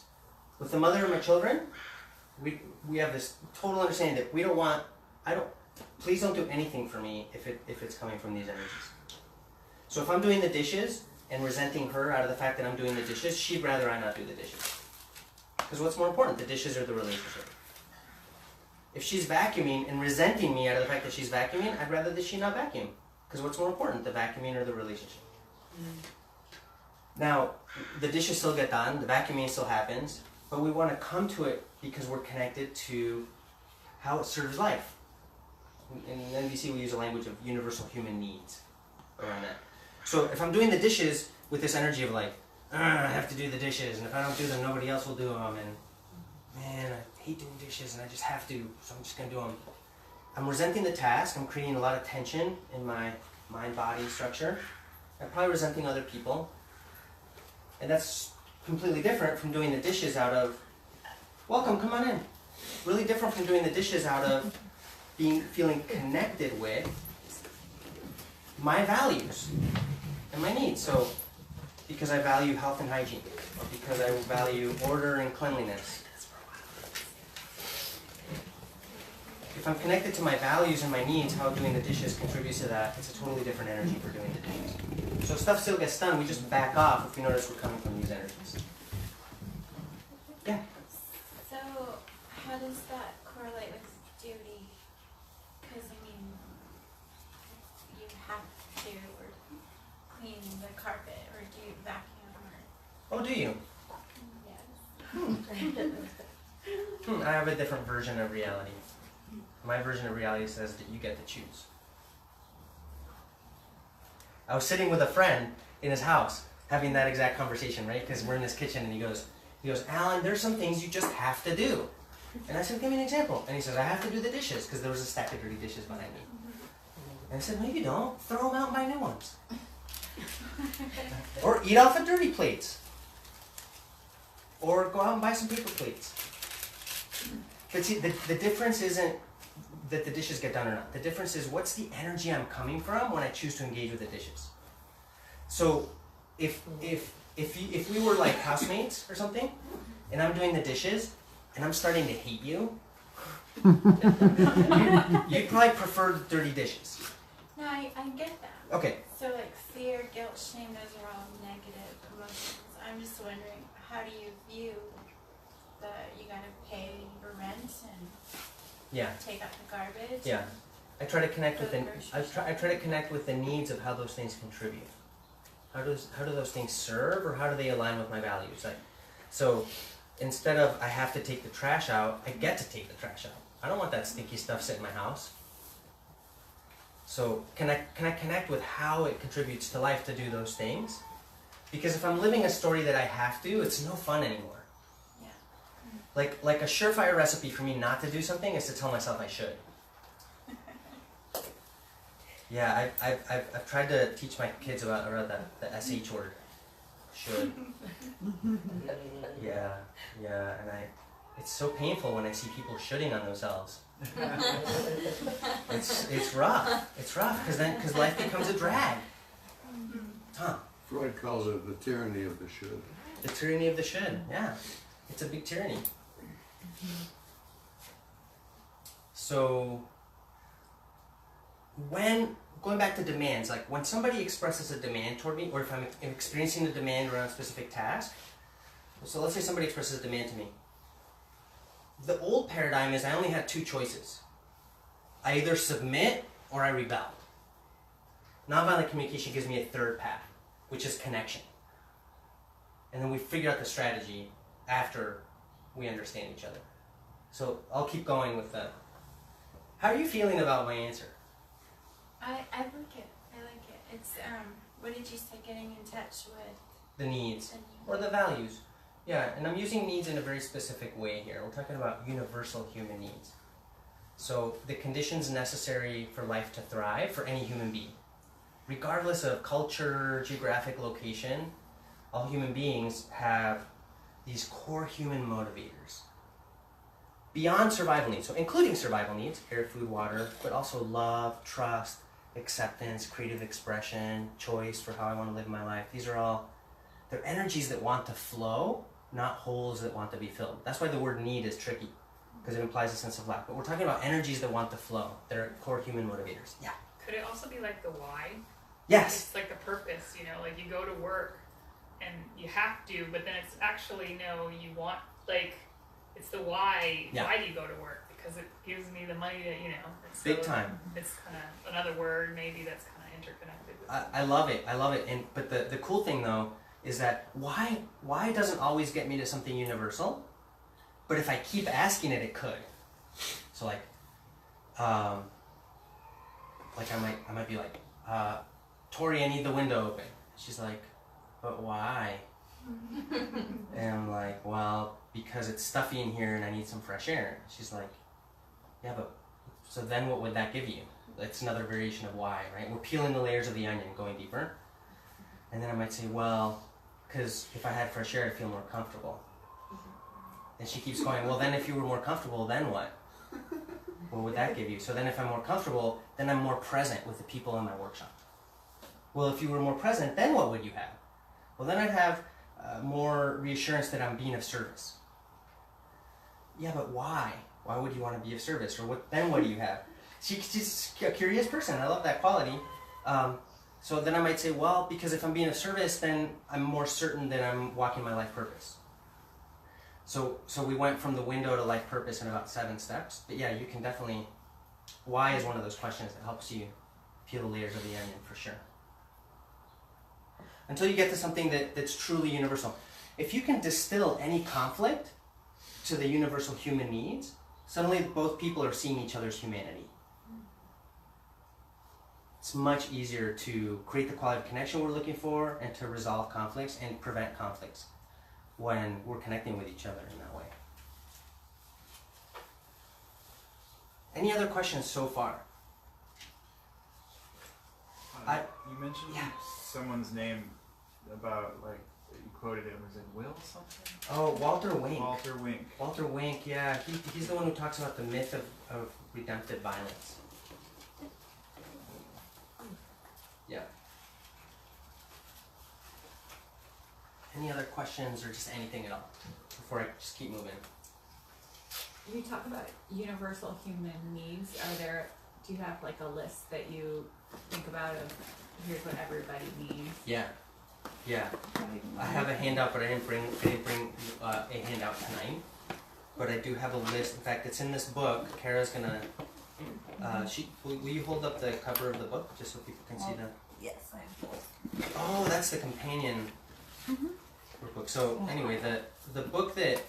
With the mother of my children, we have this total understanding that we don't want, please don't do anything for me if it's coming from these energies. So if I'm doing the dishes and resenting her out of the fact that I'm doing the dishes, she'd rather I not do the dishes. Because what's more important, the dishes or the relationship? If she's vacuuming and resenting me out of the fact that she's vacuuming, I'd rather that she not vacuum. Because what's more important, the vacuuming or the relationship? Now, the dishes still get done, the vacuuming still happens, but we want to come to it because we're connected to how it serves life. In NVC, we use a language of universal human needs around that. So if I'm doing the dishes with this energy of like, I have to do the dishes, and if I don't do them, nobody else will do them, and man, I hate doing dishes, and I just have to, so I'm just going to do them. I'm resenting the task. I'm creating a lot of tension in my mind-body structure. I'm probably resenting other people. And that's completely different from doing the dishes out of, welcome, come on in. Really different from doing the dishes out of feeling connected with my values and my needs. So, because I value health and hygiene, or because I value order and cleanliness. If I'm connected to my values and my needs, how doing the dishes contributes to that, it's a totally different energy for doing the dishes. So stuff still gets done, we just back off if we notice we're coming from these energies. Yeah? So, how does that correlate with duty? Because, I mean, you have to or clean the carpet or do vacuum or... Oh, do you? Yes. I have a different version of reality. My version of reality says that you get to choose. I was sitting with a friend in his house having that exact conversation, right? Because we're in this kitchen and he goes, Alan, there's some things you just have to do. And I said, give me an example. And he says, I have to do the dishes because there was a stack of dirty dishes behind me. And I said, no, you don't. Throw them out and buy new ones. Or eat off of dirty plates. Or go out and buy some paper plates. But see, the difference isn't that the dishes get done or not. The difference is what's the energy I'm coming from when I choose to engage with the dishes. So if we were like housemates or something, and I'm doing the dishes, and I'm starting to hate you, you'd probably prefer dirty dishes. No, I get that. Okay. So like fear, guilt, shame, those are all negative emotions. I'm just wondering, how do you view that you gotta pay your rent and Yeah. take out the garbage? Yeah. I try to connect with For the the grocery I try to connect with the needs of how those things contribute. How do those things serve, or how do they align with my values? So instead of I have to take the trash out, I get to take the trash out. I don't want that stinky stuff sitting in my house. So can I connect with how it contributes to life to do those things? Because if I'm living a story that I have to, it's no fun anymore. Yeah. Like a surefire recipe for me not to do something is to tell myself I should. Yeah, I've tried to teach my kids about the SH word. Should. Yeah, and it's so painful when I see people shoulding on themselves. It's rough. It's rough because life becomes a drag. Tom. Freud calls it the tyranny of the should. The tyranny of the should. Yeah, it's a big tyranny. So going back to demands, like when somebody expresses a demand toward me, or if I'm experiencing a demand around a specific task, so let's say somebody expresses a demand to me. The old paradigm is I only had two choices. I either submit or I rebel. Nonviolent communication gives me a third path, which is connection. And then we figure out the strategy after we understand each other. So I'll keep going with the How are you feeling about my answer? I like it. I like it. It's what did you say? Getting in touch with The needs the need. or the values. Yeah, and I'm using needs in a very specific way here. We're talking about universal human needs. So the conditions necessary for life to thrive for any human being. Regardless of culture, geographic location, all human beings have these core human motivators. Beyond survival needs, so including survival needs, air, food, water, but also love, trust, acceptance, creative expression, choice for how I want to live my life. These are all, they're energies that want to flow, not holes that want to be filled. That's why the word need is tricky, because it implies a sense of lack. But we're talking about energies that want to flow. They're core human motivators. Yeah. Could it also be like the why? Yes. It's like the purpose, you know, like you go to work and you have to, but then it's actually, no, you want, like, it's the why. Yeah. Why do you go to work? Because it gives me the money to, you know. So Big time. It's kind of another word maybe that's kind of interconnected with I love it. I love it. And but the cool thing though is that why doesn't always get me to something universal, but if I keep asking it, it could. So like I might be like, Tori, I need the window open. She's like, but why? And I'm like, well, because it's stuffy in here and I need some fresh air. She's like, yeah, but so then what would that give you? It's another variation of why, right? We're peeling the layers of the onion, going deeper. And then I might say, well, because if I had fresh air, I'd feel more comfortable. And she keeps going, well, then if you were more comfortable, then what? What would that give you? So then if I'm more comfortable, then I'm more present with the people in my workshop. Well, if you were more present, then what would you have? Well, then I'd have more reassurance that I'm being of service. Yeah, but why? Why would you want to be of service? Or what? Then what do you have? She's a curious person. I love that quality. So then I might say, well, because if I'm being of service, then I'm more certain that I'm walking my life purpose. So we went from the window to life purpose in about 7 steps. But yeah, you can definitely, why is one of those questions that helps you peel the layers of the onion for sure. Until you get to something that's truly universal. If you can distill any conflict to the universal human needs, suddenly both people are seeing each other's humanity. It's much easier to create the quality of connection we're looking for and to resolve conflicts and prevent conflicts when we're connecting with each other in that way. Any other questions so far? You mentioned someone's name about, like, you quoted it, was it Will something? Oh, Walter Wink. Walter Wink. Walter Wink, yeah. He's the one who talks about the myth of redemptive violence. Yeah. Any other questions or just anything at all before I just keep moving? You talk about universal human needs. Do you have like a list that you think about of here's what everybody needs? Yeah. I have a handout, but I didn't bring a handout tonight. But I do have a list. In fact, it's in this book. Kara's gonna. Will you hold up the cover of the book just so people can see the? Yes, I have. Oh, that's the companion workbook. So anyway, the book that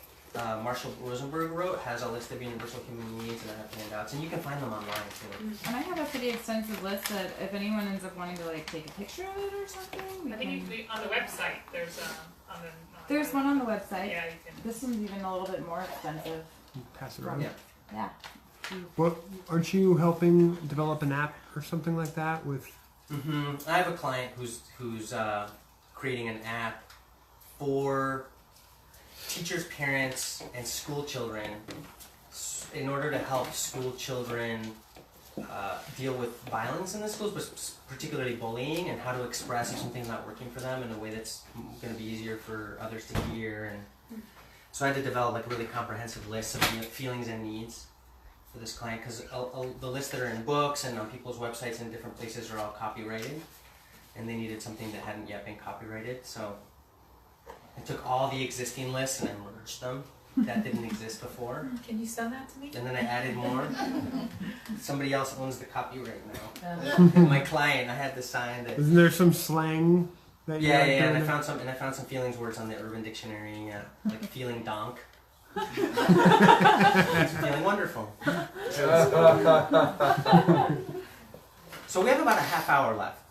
Marshall Rosenberg wrote has a list of universal human needs, and I have handouts, and you can find them online too. And I have a pretty extensive list that if anyone ends up wanting to like take a picture of it or something, I think on the website there's there's one on the website. Yeah, you can. This one's even a little bit more extensive. Pass it around. Yeah. What, aren't you helping develop an app or something like that with? I have a client who's creating an app for teachers, parents, and school children in order to help school children deal with violence in the schools, but particularly bullying, and how to express if something's not working for them in a way that's going to be easier for others to hear. And so I had to develop like a really comprehensive list of feelings and needs for this client, because the lists that are in books and on people's websites in different places are all copyrighted, and they needed something that hadn't yet been copyrighted. So I took all the existing lists and I merged them. That didn't exist before. Can you send that to me? And then I added more. Somebody else owns the copyright now. And my client, I had to sign that. Isn't there some slang that you and I found some feelings words on the Urban Dictionary, like feeling donk. It's feeling wonderful. So we have about a half hour left.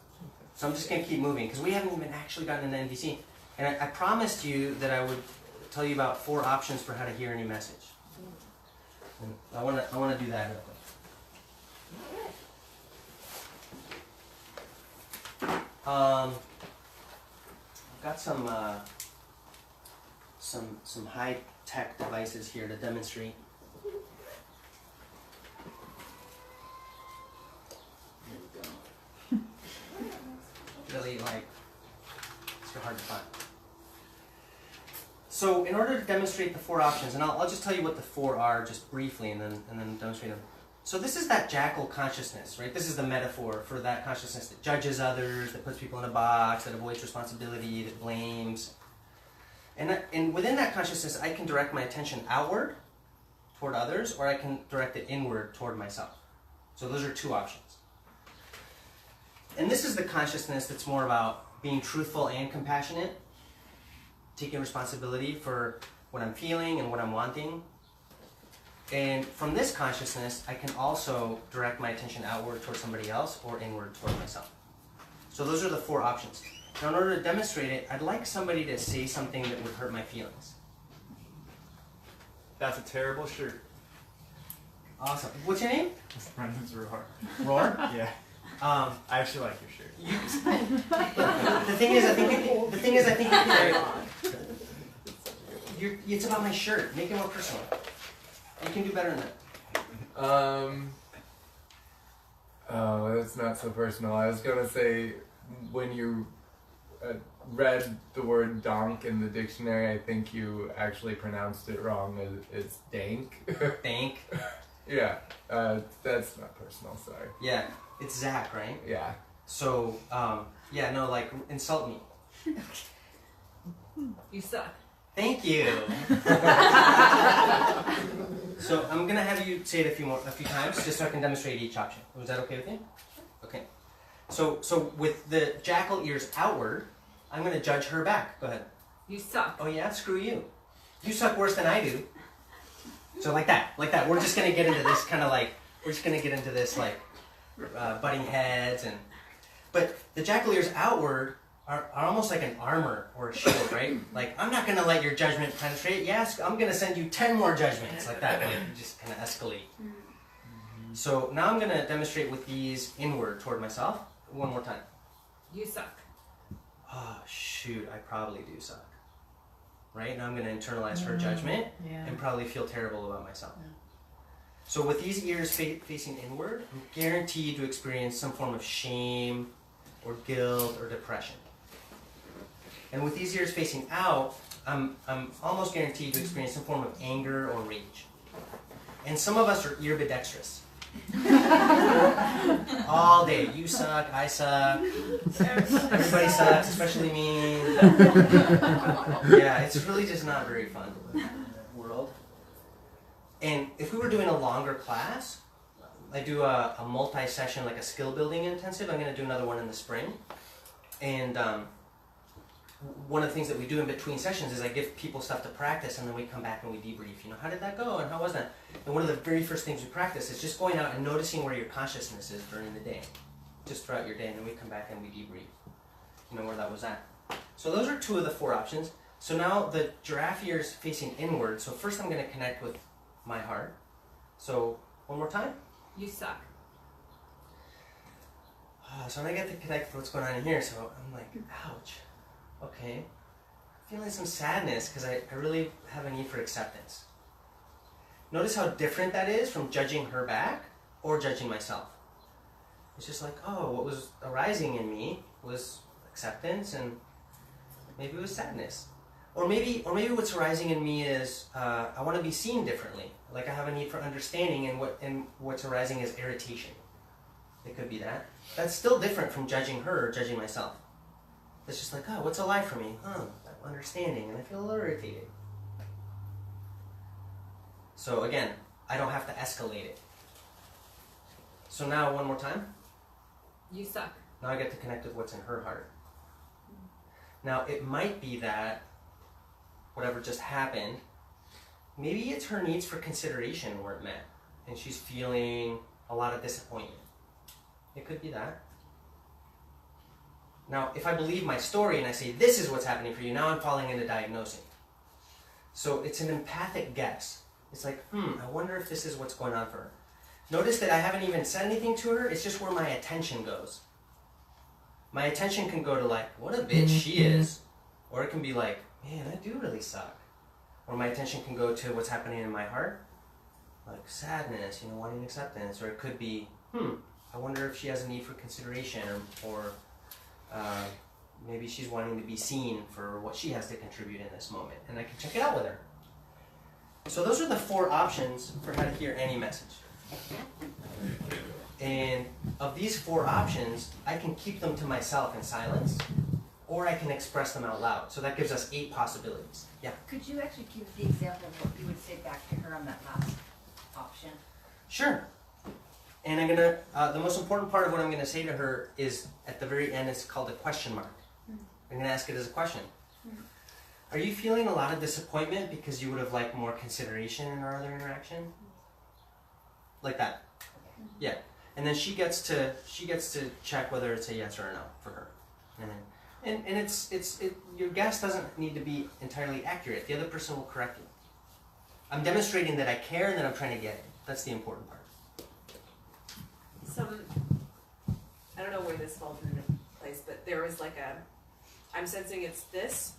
So I'm just going to keep moving because we haven't even actually gotten into NVC. And I promised you that I would tell you about 4 options for how to hear any message. And I want to do that real quick. I've got some high-tech devices here to demonstrate. Really, it's hard to find. So in order to demonstrate the 4 options, and I'll just tell you what the 4 are just briefly and then demonstrate them. So this is that jackal consciousness, right? This is the metaphor for that consciousness that judges others, that puts people in a box, that avoids responsibility, that blames. And within that consciousness, I can direct my attention outward toward others, or I can direct it inward toward myself. So those are 2 options. And this is the consciousness that's more about being truthful and compassionate, taking responsibility for what I'm feeling and what I'm wanting. And from this consciousness, I can also direct my attention outward toward somebody else or inward toward myself. So those are the 4 options. Now in order to demonstrate it, I'd like somebody to say something that would hurt my feelings. That's a terrible shirt. Awesome. What's your name? Brendan's Roar. Roar? Yeah. I actually like your shirt. The thing is, I think it's about my shirt. Make it more personal. You can do better than that. Oh, that's not so personal. I was gonna say, when you read the word donk in the dictionary, I think you actually pronounced it wrong. It's dank. Dank? Yeah, that's not personal, sorry. Yeah, it's Zach, right? Yeah. So, yeah, no, insult me. You suck. Thank you. So I'm gonna have you say it a few times, just so I can demonstrate each option. Was that okay with you? Okay. So with the jackal ears outward, I'm gonna judge her back. Go ahead. You suck. Oh yeah, screw you. You suck worse than I do. So like that. We're just gonna get into this butting heads but the jackal ears outward are almost like an armor or a shield, right? I'm not gonna let your judgment penetrate. Yes, I'm gonna send you 10 more judgments like that. You just kind of escalate. So now I'm gonna demonstrate with these inward toward myself. One more time. You suck. Oh shoot, I probably do suck. Right? Now I'm gonna internalize her judgment and probably feel terrible about myself. Yeah. So with these ears facing inward, I'm guaranteed to experience some form of shame or guilt or depression. And with these ears facing out, I'm almost guaranteed to experience some form of anger or rage. And some of us are earbidextrous. All day. You suck, I suck, everybody sucks, especially me. Yeah, it's really just not very fun to live in that world. And if we were doing a longer class, I do a multi-session, like a skill building intensive. I'm going to do another one in the spring. And one of the things that we do in between sessions is I give people stuff to practice, and then we come back and we debrief. How did that go and how was that? And one of the very first things we practice is just going out and noticing where your consciousness is during the day, just throughout your day, and then we come back and we debrief, where that was at. So those are 2 of the 4 options. So now the giraffe ears facing inward. So first I'm going to connect with my heart. So one more time. You suck. So I get to connect with what's going on in here. So I'm like, ouch. Okay. Feeling some sadness because I really have a need for acceptance. Notice how different that is from judging her back or judging myself. It's just like, oh, what was arising in me was acceptance, and maybe it was sadness. Or maybe what's arising in me is I want to be seen differently. Like I have a need for understanding, and what's arising is irritation. It could be that. That's still different from judging her or judging myself. It's just like, oh, what's alive for me? Understanding, and I feel a little irritated. So again, I don't have to escalate it. So now one more time. You suck. Now I get to connect with what's in her heart. Now it might be that whatever just happened maybe it's her needs for consideration weren't met, and she's feeling a lot of disappointment. It could be that. Now, if I believe my story and I say, this is what's happening for you, now I'm falling into diagnosing. So it's an empathic guess. It's like, I wonder if this is what's going on for her. Notice that I haven't even said anything to her, it's just where my attention goes. My attention can go to like, what a bitch she is. Or it can be like, man, I do really suck. Or my attention can go to what's happening in my heart. Like sadness, wanting acceptance. Or it could be, I wonder if she has a need for consideration, or maybe she's wanting to be seen for what she has to contribute in this moment. And I can check it out with her. So those are the 4 options for how to hear any message. And of these 4 options, I can keep them to myself in silence, or I can express them out loud. So that gives us 8 possibilities. Yeah? Could you actually give the example of what you would say back to her on that last option? Sure. And I'm gonna, the most important part of what I'm gonna say to her is, at the very end, it's called a question mark. I'm gonna ask it as a question. Are you feeling a lot of disappointment because you would have liked more consideration in our other interaction? Like that. Yeah. And then she gets to check whether it's a yes or a no for her. And your guess doesn't need to be entirely accurate. The other person will correct you. I'm demonstrating that I care and that I'm trying to get it. That's the important part. I don't know where this falls into place, but there was like I'm sensing it's this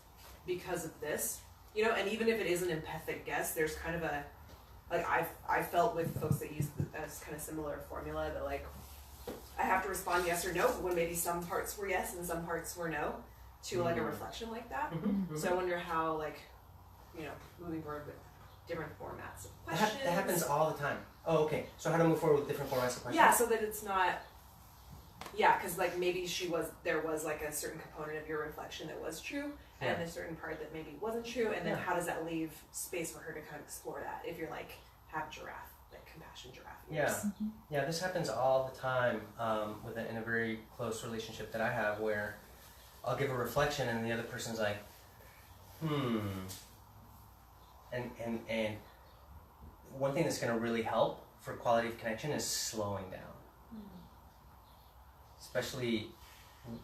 because of this, and even if it is an empathic guess, there's kind of a, like I've felt with folks that use a kind of similar formula that like, I have to respond yes or no, when maybe some parts were yes and some parts were no, to like a reflection like that. So I wonder how, like, moving forward with different formats of questions. That happens all the time. Oh, okay. So how to move forward with different formats of questions? Yeah, so that it's not, because like maybe there was like a certain component of your reflection that was true, and a certain part that maybe wasn't true, and then how does that leave space for her to kind of explore that if you're like, have giraffe, like compassion giraffe ears. Yeah, this happens all the time in a very close relationship that I have, where I'll give a reflection and the other person's like, and one thing that's going to really help for quality of connection is slowing down. Especially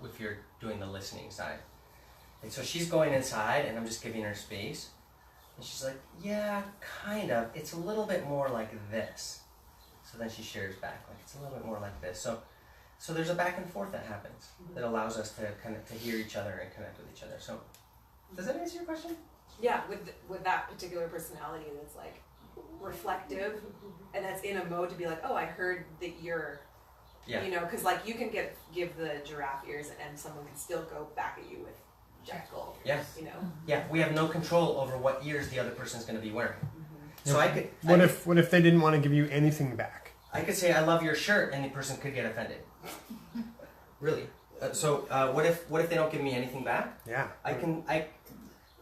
if you're doing the listening side. And so she's going inside and I'm just giving her space. And she's like, yeah, kind of. It's a little bit more like this. So then she shares back, like, it's a little bit more like this. So there's a back and forth that happens that allows us to kind of to hear each other and connect with each other. So does that answer your question? Yeah, with that particular personality that's like reflective and that's in a mode to be like, oh, I heard that you're, because like you can give the giraffe ears and someone can still go back at you with jackal. Yeah. Yeah, we have no control over what ears the other person's going to be wearing. So I could. What if they didn't want to give you anything back? I could say I love your shirt, and the person could get offended. Really. What if they don't give me anything back? Yeah.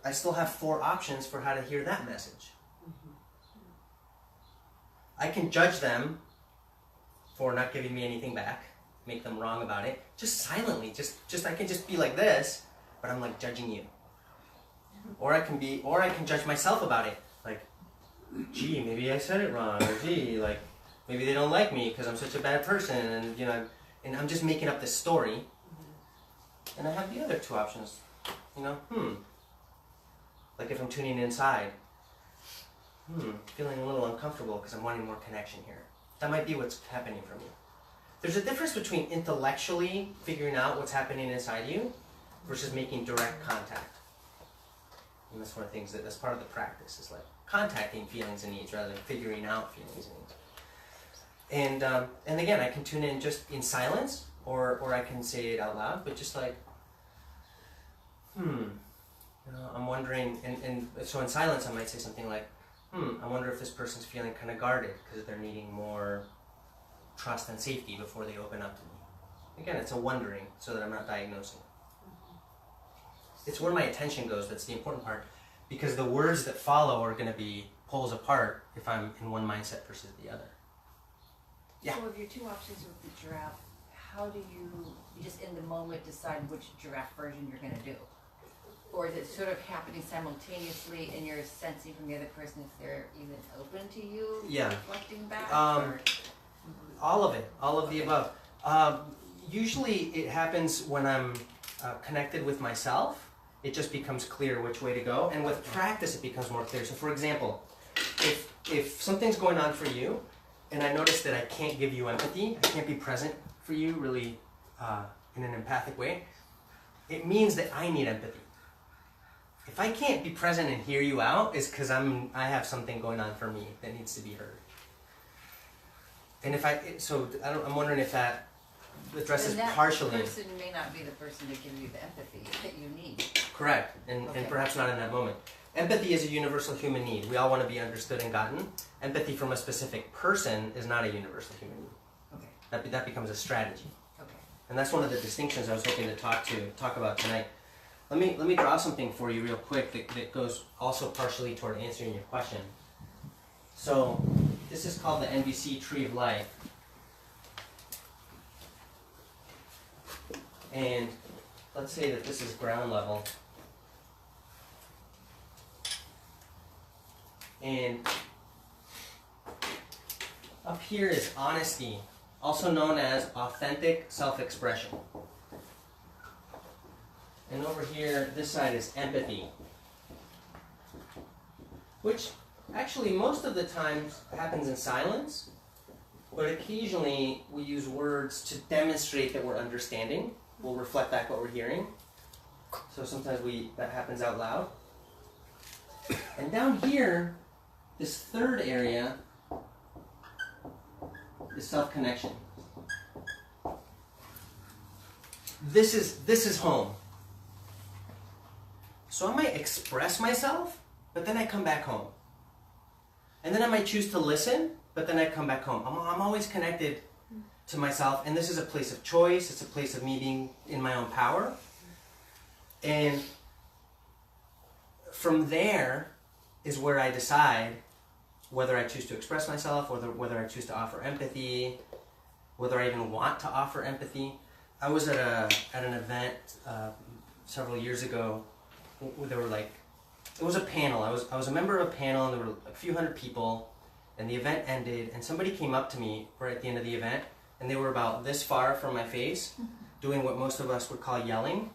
I still have 4 options for how to hear that message. I can judge them for not giving me anything back, make them wrong about it, just silently. Just I can just be like this, but I'm like judging you. Or I can judge myself about it, like, gee, maybe I said it wrong, or gee, like, maybe they don't like me because I'm such a bad person, and and I'm just making up this story. And I have the other 2 options, like if I'm tuning inside, feeling a little uncomfortable because I'm wanting more connection here. That might be what's happening for me. There's a difference between intellectually figuring out what's happening inside you versus making direct contact. And that's one of the things that's part of the practice, is like contacting feelings and needs rather than figuring out feelings and needs. And again, I can tune in just in silence, or I can say it out loud, but just like, I'm wondering, and so in silence I might say something like, I wonder if this person's feeling kind of guarded because they're needing more trust and safety before they open up to me. Again, it's a wondering so that I'm not diagnosing. It's where my attention goes that's the important part, because the words that follow are going to be poles apart if I'm in one mindset versus the other. Yeah. So of your 2 options with the giraffe, how do you just in the moment decide which giraffe version you're going to do? Or is it sort of happening simultaneously and you're sensing from the other person if they're even open to you Yeah. reflecting back? Or? All of it, all of the above. Usually it happens when I'm connected with myself. It just becomes clear which way to go, and with practice it becomes more clear. So for example, if something's going on for you, and I notice that I can't give you empathy, I can't be present for you really in an empathic way, it means that I need empathy. If I can't be present and hear you out, it's because I have something going on for me that needs to be heard. And I'm wondering if that addresses partially. That person may not be the person to give you the empathy that you need. Correct, and perhaps not in that moment. Empathy is a universal human need. We all want to be understood and gotten. Empathy from a specific person is not a universal human need. Okay. That becomes a strategy. Okay. And that's one of the distinctions I was hoping to talk about tonight. Let me draw something for you real quick that goes also partially toward answering your question. So this is called the NVC Tree of Life. And let's say that this is ground level. And up here is honesty, also known as authentic self-expression. And over here, this side is empathy, which actually most of the time happens in silence, but occasionally we use words to demonstrate that we're understanding. We'll reflect back what we're hearing. So sometimes that happens out loud. And down here, this third area is self-connection. This is home. So I might express myself, but then I come back home. And then I might choose to listen, but then I come back home. I'm always connected to myself, and this is a place of choice. It's a place of me being in my own power. And from there is where I decide whether I choose to express myself, whether I choose to offer empathy, whether I even want to offer empathy. I was at an event several years ago. There were it was a panel. I was a member of a panel, and there were a few hundred people, and the event ended, and somebody came up to me right at the end of the event, and they were about this far from my face, doing what most of us would call yelling,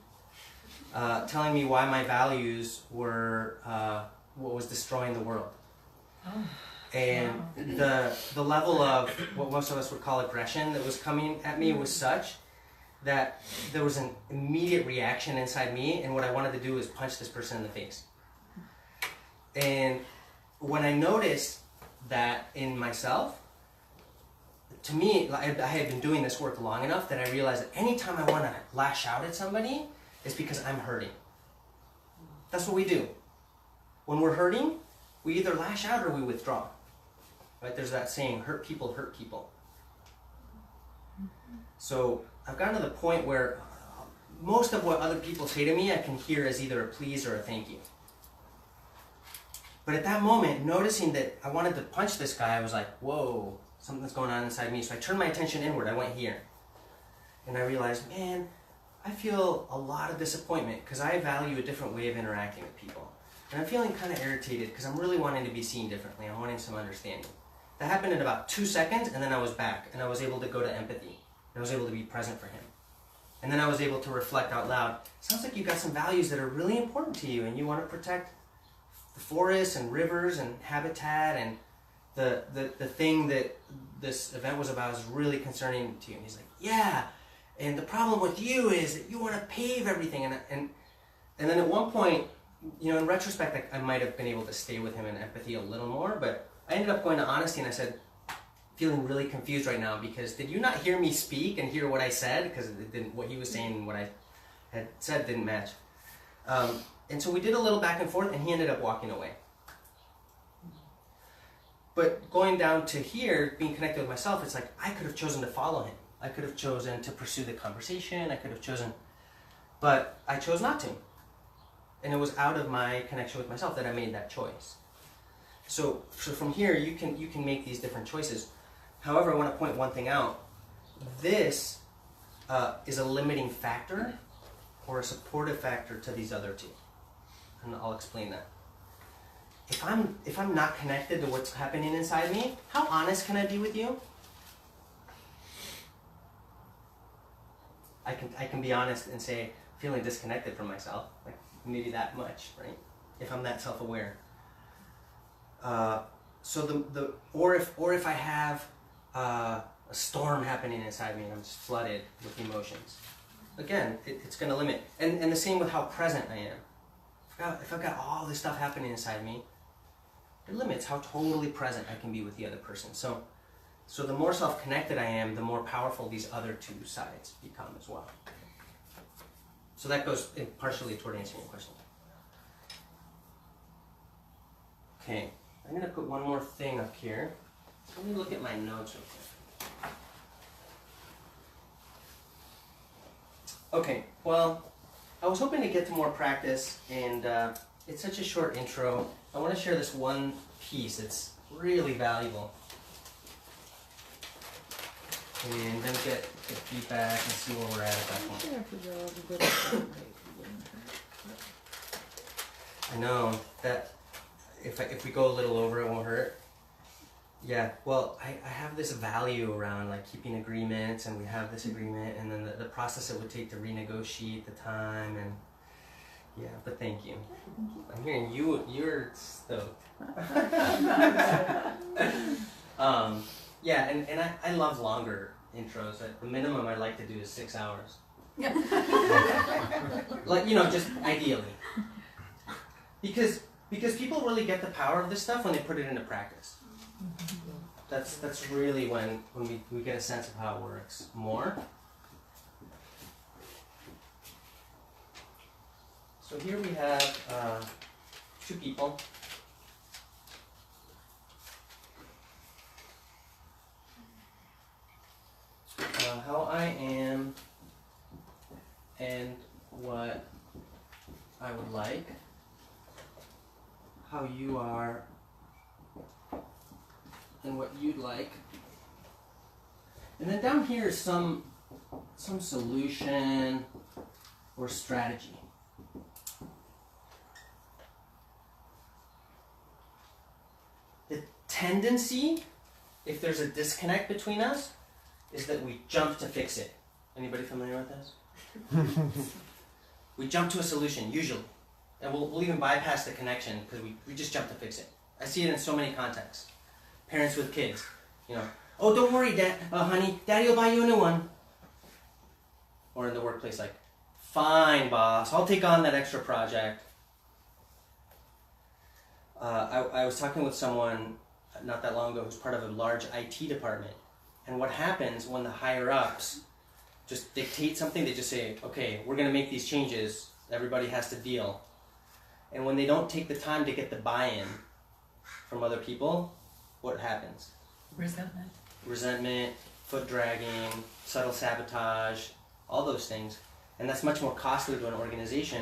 telling me why my values were what was destroying the world. And the level of what most of us would call aggression that was coming at me was such that there was an immediate reaction inside me, and what I wanted to do was punch this person in the face. And when I noticed that in myself, to me, I had been doing this work long enough that I realized that anytime I want to lash out at somebody, it's because I'm hurting. That's what we do. When we're hurting, we either lash out or we withdraw. Right? There's that saying, hurt people hurt people. So I've gotten to the point where most of what other people say to me I can hear as either a please or a thank you. But at that moment, noticing that I wanted to punch this guy, I was like, whoa, something's going on inside me. So I turned my attention inward. I went here. And I realized, man, I feel a lot of disappointment because I value a different way of interacting with people. And I'm feeling kind of irritated because I'm really wanting to be seen differently. I'm wanting some understanding. That happened in about 2 seconds, and then I was back, and I was able to go to empathy. I was able to be present for him. And then I was able to reflect out loud. Sounds like you got some values that are really important to you, and you want to protect the forests and rivers and habitat, and the thing that this event was about is really concerning to you. And he's like, yeah, and the problem with you is that you want to pave everything. And then at one point, in retrospect, I might have been able to stay with him in empathy a little more, but I ended up going to honesty, and I said, feeling really confused right now because did you not hear me speak and hear what I said? Because what he was saying and what I had said didn't match. And so we did a little back and forth, and he ended up walking away. But going down to here, being connected with myself, it's like I could have chosen to follow him. I could have chosen to pursue the conversation. I could have chosen, but I chose not to. And it was out of my connection with myself that I made that choice. So from here, you can make these different choices. However, I want to point one thing out. This is a limiting factor or a supportive factor to these other two. and I'll explain that. If I'm not connected to what's happening inside me, how honest can I be with you? I can be honest and say feeling disconnected from myself, like maybe that much, right? If I'm that self-aware. Or if I have a storm happening inside me and I'm just flooded with emotions, again, it's going to limit. And the same with how present I am. If I've got all this stuff happening inside me, it limits how totally present I can be with the other person. So the more self-connected I am, the more powerful these other two sides become as well. So that goes partially toward answering your question. Okay, I'm going to put one more thing up here. Let me look at my notes real quick. Okay, well, I was hoping to get to more practice, and it's such a short intro. I want to share this one piece. It's really valuable. And then get feedback and see where we're at that point. I know that if we go a little over, it won't hurt. Yeah, well, I have this value around like keeping agreements, and we have this agreement, and then the process it would take to renegotiate the time, and yeah, but thank you. I'm hearing you're stoked. Yeah, and I love longer intros. The minimum I like to do is 6 hours. Like, just ideally. Because people really get the power of this stuff when they put it into practice. That's really when we get a sense of how it works more. So here we have two people. How I am and what I would like, how you are and what you'd like, and then down here is some solution or strategy. The tendency, if there's a disconnect between us, is that we jump to fix it. Anybody familiar with this? We jump to a solution, usually. And we'll even bypass the connection because we just jump to fix it. I see it in so many contexts. Parents with kids, oh, don't worry, honey, Daddy will buy you a new one. Or in the workplace, like, fine, boss, I'll take on that extra project. I was talking with someone not that long ago who's part of a large IT department. And what happens when the higher-ups just dictate something, they just say, okay, we're going to make these changes, everybody has to deal. And when they don't take the time to get the buy-in from other people, what happens? Resentment, foot dragging, subtle sabotage, all those things. And that's much more costly to an organization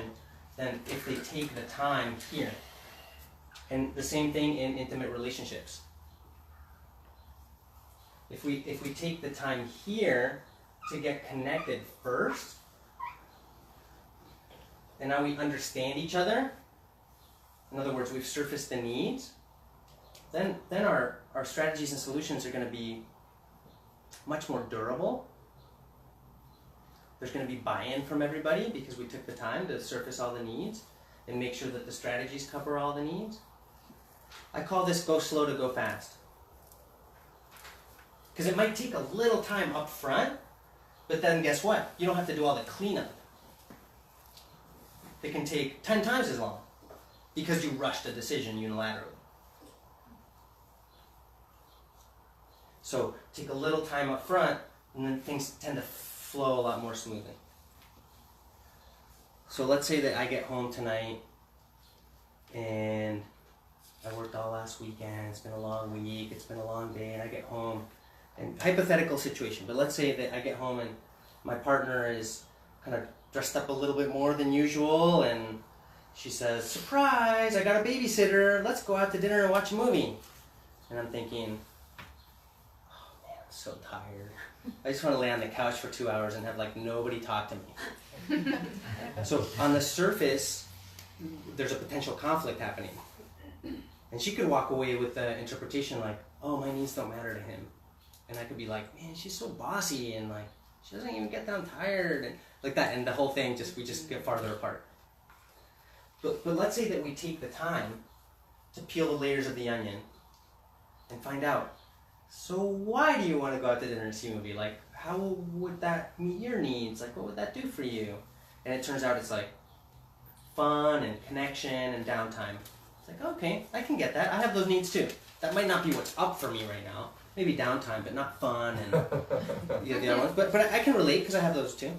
than if they take the time here. And the same thing in intimate relationships. If we take the time here to get connected first, and now we understand each other, in other words, we've surfaced the needs, then our strategies and solutions are going to be much more durable. There's going to be buy-in from everybody because we took the time to surface all the needs and make sure that the strategies cover all the needs. I call this go slow to go fast. Because it might take a little time up front, but then guess what? You don't have to do all the cleanup. It can take 10 times as long because you rushed a decision unilaterally. So take a little time up front, and then things tend to flow a lot more smoothly. So let's say that I get home tonight, and I worked all last weekend, it's been a long week, it's been a long day, and I get home, and hypothetical situation, but let's say that I get home and my partner is kind of dressed up a little bit more than usual, and she says, surprise, I got a babysitter, let's go out to dinner and watch a movie. And I'm thinking, oh man, I'm so tired. I just want to lay on the couch for 2 hours and have like nobody talk to me. So on the surface, there's a potential conflict happening. And she could walk away with the interpretation like, oh, my needs don't matter to him. And I could be like, man, she's so bossy, and like, she doesn't even get that I'm tired, and like that. And the whole thing, we just get farther apart. But let's say that we take the time to peel the layers of the onion and find out, so why do you want to go out to dinner and see a movie? Like, how would that meet your needs? Like, what would that do for you? And it turns out it's like fun and connection and downtime. It's like, okay, I can get that. I have those needs too. That might not be what's up for me right now. Maybe downtime, but not fun and the other ones. But I can relate because I have those too.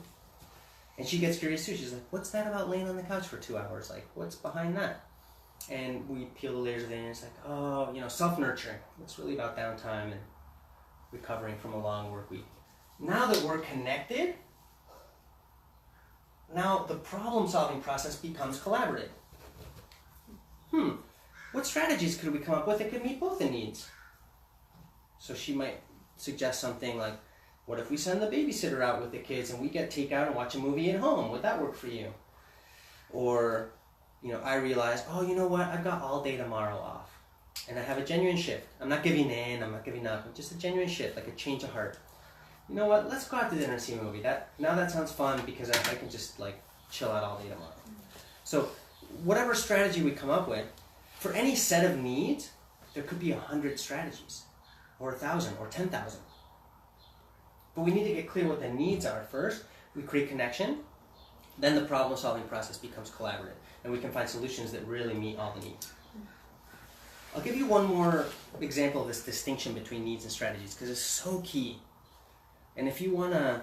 And she gets curious too. She's like, what's that about laying on the couch for 2 hours? Like, what's behind that? And we peel the layers of it, and it's like, oh, self-nurturing. It's really about downtime and recovering from a long work week. Now that we're connected, now the problem-solving process becomes collaborative. What strategies could we come up with that could meet both the needs? So she might suggest something like, what if we send the babysitter out with the kids and we get takeout and watch a movie at home? Would that work for you? Or, I realized, oh, you know what? I've got all day tomorrow off. And I have a genuine shift. I'm not giving in, I'm not giving up. Just a genuine shift, like a change of heart. You know what? Let's go out to dinner and see a movie. Now that sounds fun because I can just like chill out all day tomorrow. So whatever strategy we come up with, for any set of needs, there could be 100 strategies, or 1,000, or 10,000. But we need to get clear what the needs are first. We create connection, then the problem-solving process becomes collaborative, and we can find solutions that really meet all the needs. I'll give you one more example of this distinction between needs and strategies, because it's so key. And if you want to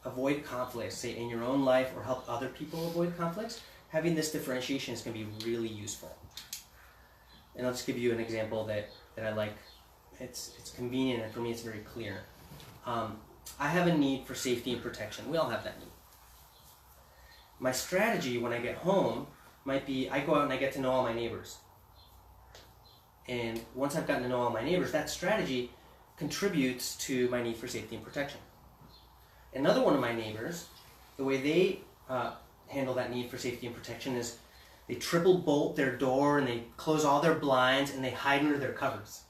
avoid conflicts, say in your own life, or help other people avoid conflicts, having this differentiation is going to be really useful. And I'll just give you an example that I like. It's convenient, and for me it's very clear. I have a need for safety and protection. We all have that need. My strategy when I get home might be I go out and I get to know all my neighbors. And once I've gotten to know all my neighbors, that strategy contributes to my need for safety and protection. Another one of my neighbors, the way they handle that need for safety and protection is they triple bolt their door and they close all their blinds and they hide under their covers.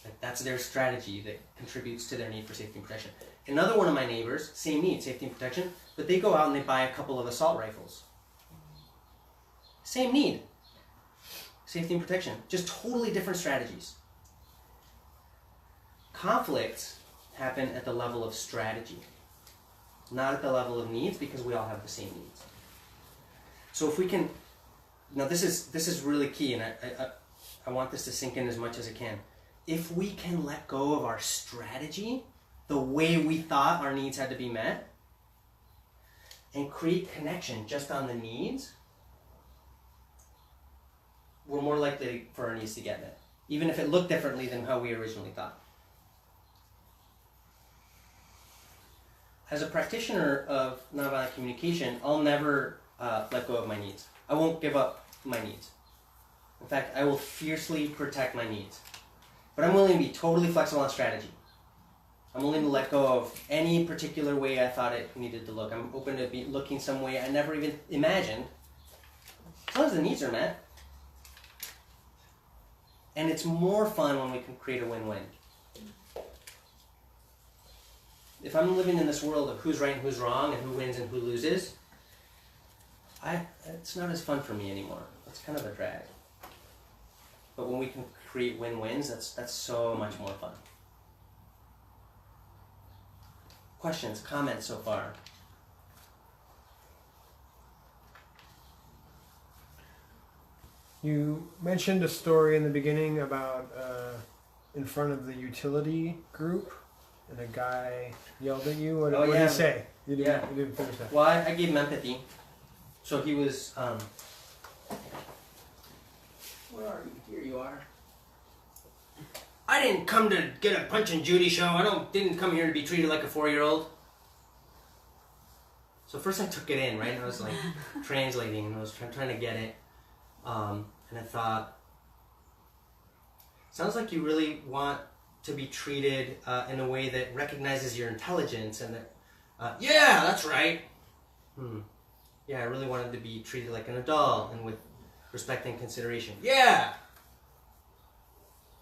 Like that's their strategy that contributes to their need for safety and protection. Another one of my neighbors, same need, safety and protection, but they go out and they buy a couple of assault rifles. Same need, safety and protection, just totally different strategies. Conflicts happen at the level of strategy, not at the level of needs, because we all have the same needs. So if we can, now this is really key, and I want this to sink in as much as it can. If we can let go of our strategy, the way we thought our needs had to be met, and create connection just on the needs, we're more likely for our needs to get met, even if it looked differently than how we originally thought. As a practitioner of nonviolent communication, I'll never let go of my needs. I won't give up my needs. In fact, I will fiercely protect my needs. But I'm willing to be totally flexible on strategy. I'm willing to let go of any particular way I thought it needed to look. I'm open to looking some way I never even imagined, as long as the needs are met. And it's more fun when we can create a win-win. If I'm living in this world of who's right and who's wrong and who wins and who loses, it's not as fun for me anymore. It's kind of a drag. But when we can create win-wins, that's so much more fun. Questions, comments so far? You mentioned a story in the beginning about in front of the utility group, and a guy yelled at you. What did he say? You didn't finish that. Well, I gave him empathy. So he was, where are you? Here you are. I didn't come to get a Punch and Judy show. I didn't come here to be treated like a 4-year-old. So first I took it in, right? I was like translating and I was trying to get it. And I thought, sounds like you really want to be treated in a way that recognizes your intelligence and that, yeah, that's right. yeah, I really wanted to be treated like an adult and with respect and consideration. Yeah!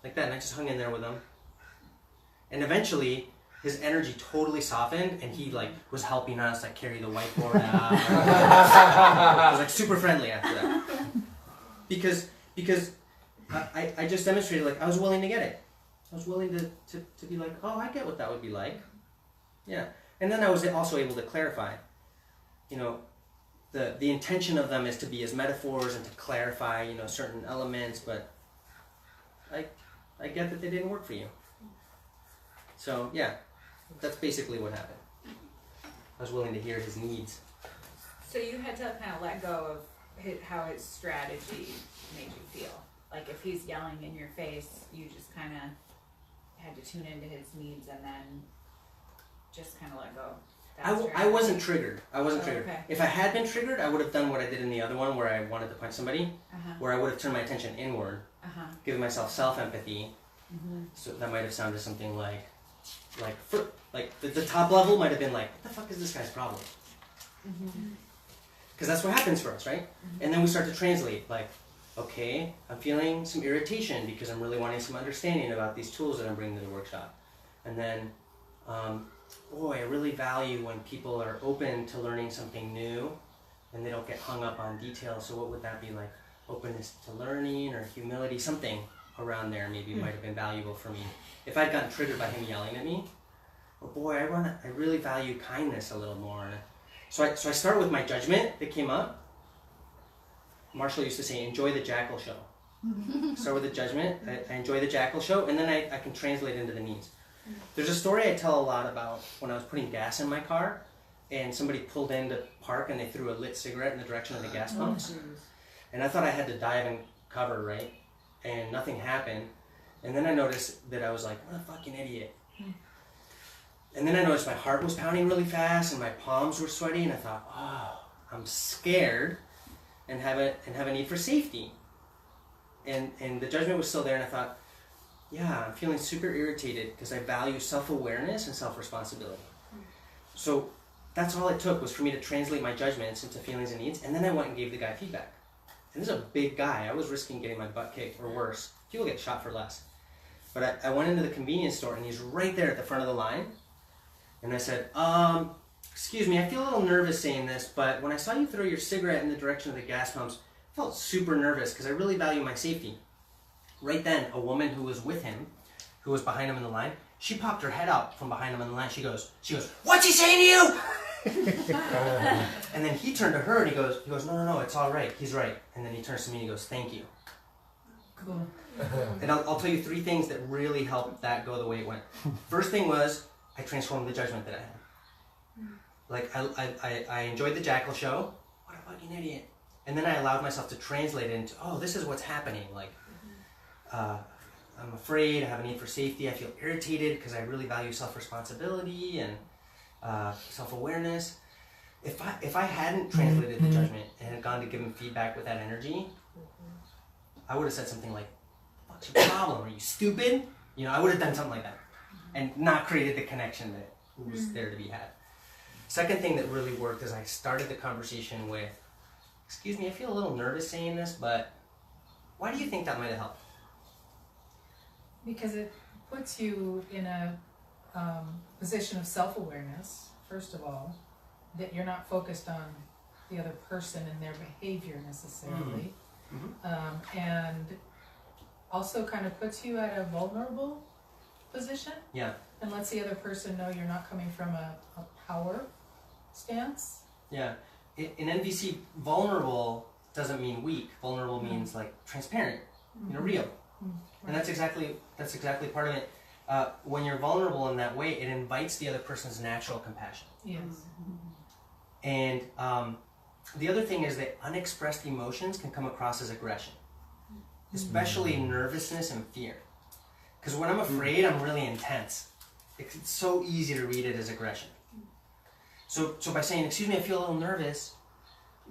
Like that, and I just hung in there with him. And eventually, his energy totally softened, and he like was helping us like carry the whiteboard out. It was like super friendly after that. Because I just demonstrated like I was willing to get it. I was willing to be like, oh, I get what that would be like. Yeah. And then I was also able to clarify, you know, the intention of them is to be as metaphors and to clarify, you know, certain elements, but I get that they didn't work for you. So yeah, that's basically what happened. I was willing to hear his needs. So you had to kind of let go of how his strategy made you feel. Like if he's yelling in your face, you just kind of had to tune into his needs and then just kind of let go. I wasn't triggered. I wasn't triggered. Okay. If I had been triggered, I would have done what I did in the other one where I wanted to punch somebody, where I would have turned my attention inward, given myself self-empathy. So that might have sounded something like the top level might have been like, what the fuck is this guy's problem? Because that's what happens for us, right? And then we start to translate, like, okay, I'm feeling some irritation because I'm really wanting some understanding about these tools that I'm bringing to the workshop. And then, boy, I really value when people are open to learning something new and they don't get hung up on details. So what would that be like? Openness to learning or humility, something around there maybe might have been valuable for me. If I'd gotten triggered by him yelling at me, oh boy, I really value kindness a little more. So I started with my judgment that came up. Marshall used to say, enjoy the jackal show. Start with the judgment, I enjoy the jackal show, and then I can translate into the needs. There's a story I tell a lot about when I was putting gas in my car, and somebody pulled in to park and they threw a lit cigarette in the direction of the gas pumps. And I thought I had to dive and cover, right? And nothing happened. And then I noticed that I was like, what a fucking idiot. And then I noticed my heart was pounding really fast and my palms were sweaty, and I thought, oh, I'm scared and have a need for safety. And the judgment was still there, and I thought, yeah, I'm feeling super irritated because I value self-awareness and self-responsibility. So that's all it took was for me to translate my judgments into feelings and needs, and then I went and gave the guy feedback. And this is a big guy. I was risking getting my butt kicked or worse. People get shot for less. But I went into the convenience store, and he's right there at the front of the line. And I said, excuse me, I feel a little nervous saying this, but when I saw you throw your cigarette in the direction of the gas pumps, I felt super nervous because I really value my safety. Right then, a woman who was with him, who was behind him in the line, she popped her head out from behind him in the line. She goes, what's he saying to you? And then he turned to her and he goes, no, it's all right. He's right. And then he turns to me and he goes, thank you. Cool. And I'll tell you 3 things that really helped that go the way it went. First thing was, I transformed the judgment that I had. Like, I enjoyed the jackal show. What a fucking idiot. And then I allowed myself to translate it into, oh, this is what's happening. Like, I'm afraid, I have a need for safety, I feel irritated because I really value self-responsibility and self-awareness. If I hadn't translated the judgment and had gone to give him feedback with that energy, I would have said something like, what's your problem? Are you stupid? You know, I would have done something like that and not created the connection that was there to be had. Second thing that really worked is I started the conversation with, excuse me, I feel a little nervous saying this, but why do you think that might have helped? Because it puts you in a position of self-awareness, first of all, that you're not focused on the other person and their behavior necessarily. And also kind of puts you at a vulnerable position. Yeah. And lets the other person know you're not coming from a power stance. Yeah. In NVC, vulnerable doesn't mean weak. Vulnerable means like transparent, you know, real. And that's exactly part of it. When you're vulnerable in that way, it invites the other person's natural compassion. Yes. And the other thing is that unexpressed emotions can come across as aggression, especially nervousness and fear. Because when I'm afraid, I'm really intense. It's so easy to read it as aggression. So by saying, excuse me, I feel a little nervous,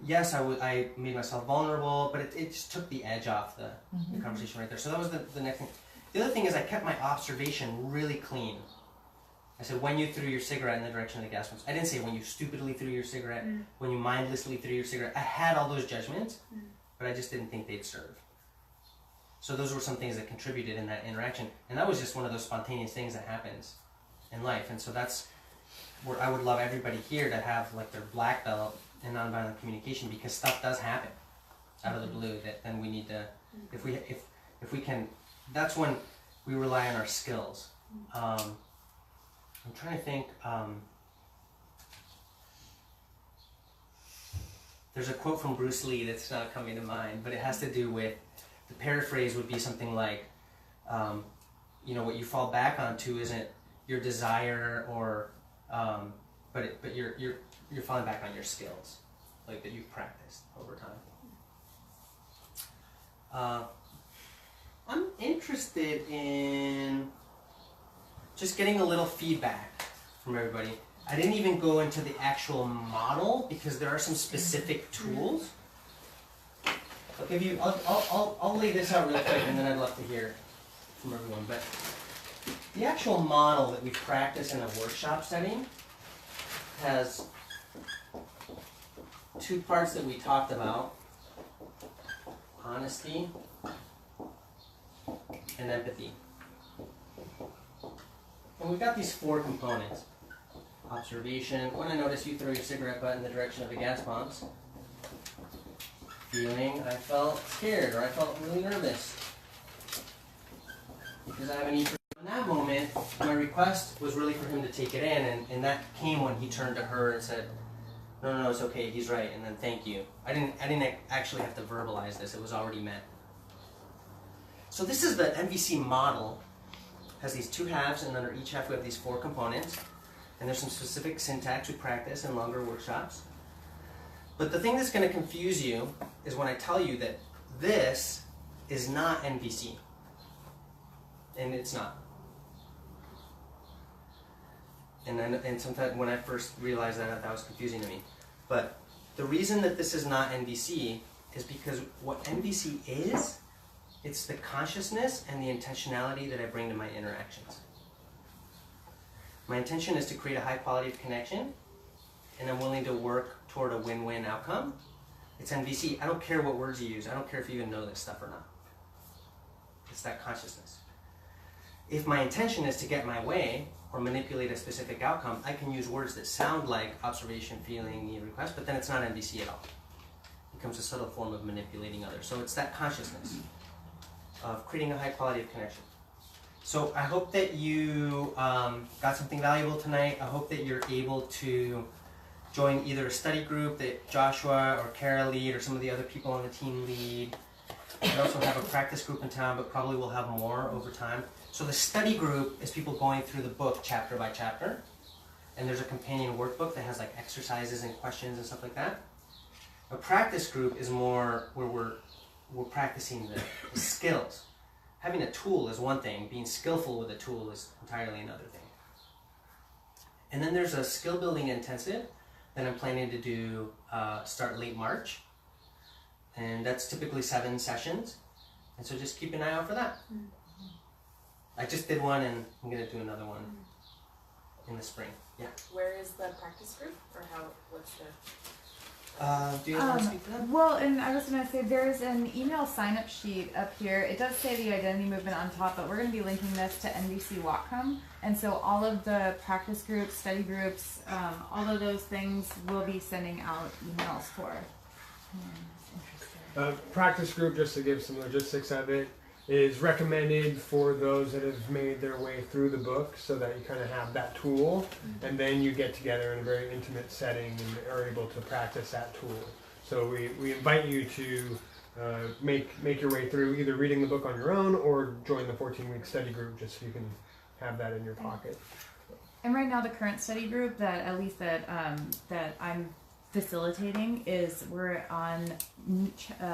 yes, I made myself vulnerable, but it just took the edge off the conversation right there. So that was the next thing. The other thing is I kept my observation really clean. I said, when you threw your cigarette in the direction of the gas pumps. I didn't say when you stupidly threw your cigarette, when you mindlessly threw your cigarette. I had all those judgments, but I just didn't think they'd serve. So those were some things that contributed in that interaction. And that was just one of those spontaneous things that happens in life. And so that's where I would love everybody here to have like their black belt in nonviolent communication, because stuff does happen out of the blue that then we need to, if we can, that's when we rely on our skills. I'm trying to think, there's a quote from Bruce Lee that's not coming to mind, but it has to do with, the paraphrase would be something like, what you fall back onto isn't your desire or, but you're falling back on your skills, like that you've practiced over time. I'm interested in just getting a little feedback from everybody. I didn't even go into the actual model because there are some specific tools. I'll give you. I'll lay this out real quick, and then I'd love to hear from everyone. But the actual model that we practice in a workshop setting has two parts that we talked about: honesty and empathy. And we've got these four components. Observation, when I notice you throw your cigarette butt in the direction of the gas pumps. Feeling, I felt scared, or I felt really nervous because I have an issue. In that moment, my request was really for him to take it in, and that came when he turned to her and said, no, it's okay, he's right, and then thank you. I didn't actually have to verbalize this, it was already meant. So this is the NVC model. It has these two halves, and under each half we have these four components. And there's some specific syntax we practice in longer workshops. But the thing that's going to confuse you is when I tell you that this is not NVC. And it's not. And sometimes when I first realized that, that was confusing to me. But the reason that this is not NVC is because what NVC is, it's the consciousness and the intentionality that I bring to my interactions. My intention is to create a high quality of connection, and I'm willing to work toward a win-win outcome. It's NVC. I don't care what words you use. I don't care if you even know this stuff or not. It's that consciousness. If my intention is to get my way or manipulate a specific outcome, I can use words that sound like observation, feeling, need, request, but then it's not NVC at all. It becomes a subtle form of manipulating others. So it's that consciousness of creating a high quality of connection. So I hope that you got something valuable tonight. I hope that you're able to join either a study group that Joshua or Kara lead, or some of the other people on the team lead. We also have a practice group in town, but probably we'll have more over time. So the study group is people going through the book chapter by chapter. And there's a companion workbook that has like exercises and questions and stuff like that. A practice group is more where we're practicing the skills. Having a tool is one thing, being skillful with a tool is entirely another thing. And then there's a skill building intensive that I'm planning to do start late March. And that's typically 7 sessions. And so just keep an eye out for that. I just did one, and I'm going to do another one in the spring. Yeah. Where is the practice group, or what's the... Do you want to speak to that? Well, and I was going to say there's an email sign-up sheet up here. It does say the identity movement on top, but we're going to be linking this to NVC Whatcom. And so all of the practice groups, study groups, all of those things we'll be sending out emails for. Practice group, just to give some logistics of it, is recommended for those that have made their way through the book, so that you kind of have that tool, and then you get together in a very intimate setting and are able to practice that tool. So we invite you to make your way through either reading the book on your own or join the 14-week study group, just so you can have that in your pocket. And right now the current study group that at least that I'm facilitating is we're on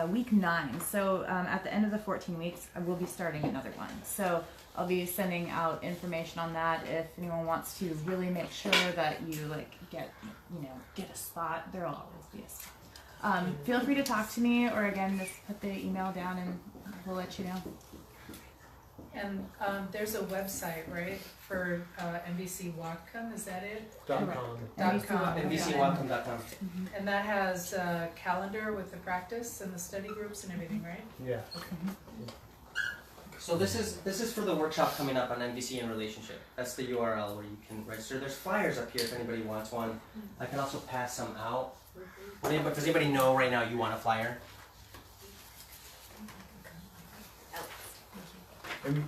week 9. So at the end of the 14 weeks, we'll be starting another one. So I'll be sending out information on that if anyone wants to really make sure that you get a spot. There'll always be a spot. Feel free to talk to me, or again, just put the email down and we'll let you know. And there's a website, right, for NVC Whatcom, is that it? .com. NVCWhatcom.com. And that has a calendar with the practice and the study groups and everything, right? Yeah. So this is for the workshop coming up on NVC and relationship. That's the URL where you can register. There's flyers up here if anybody wants one. I can also pass some out. Does anybody know right now you want a flyer?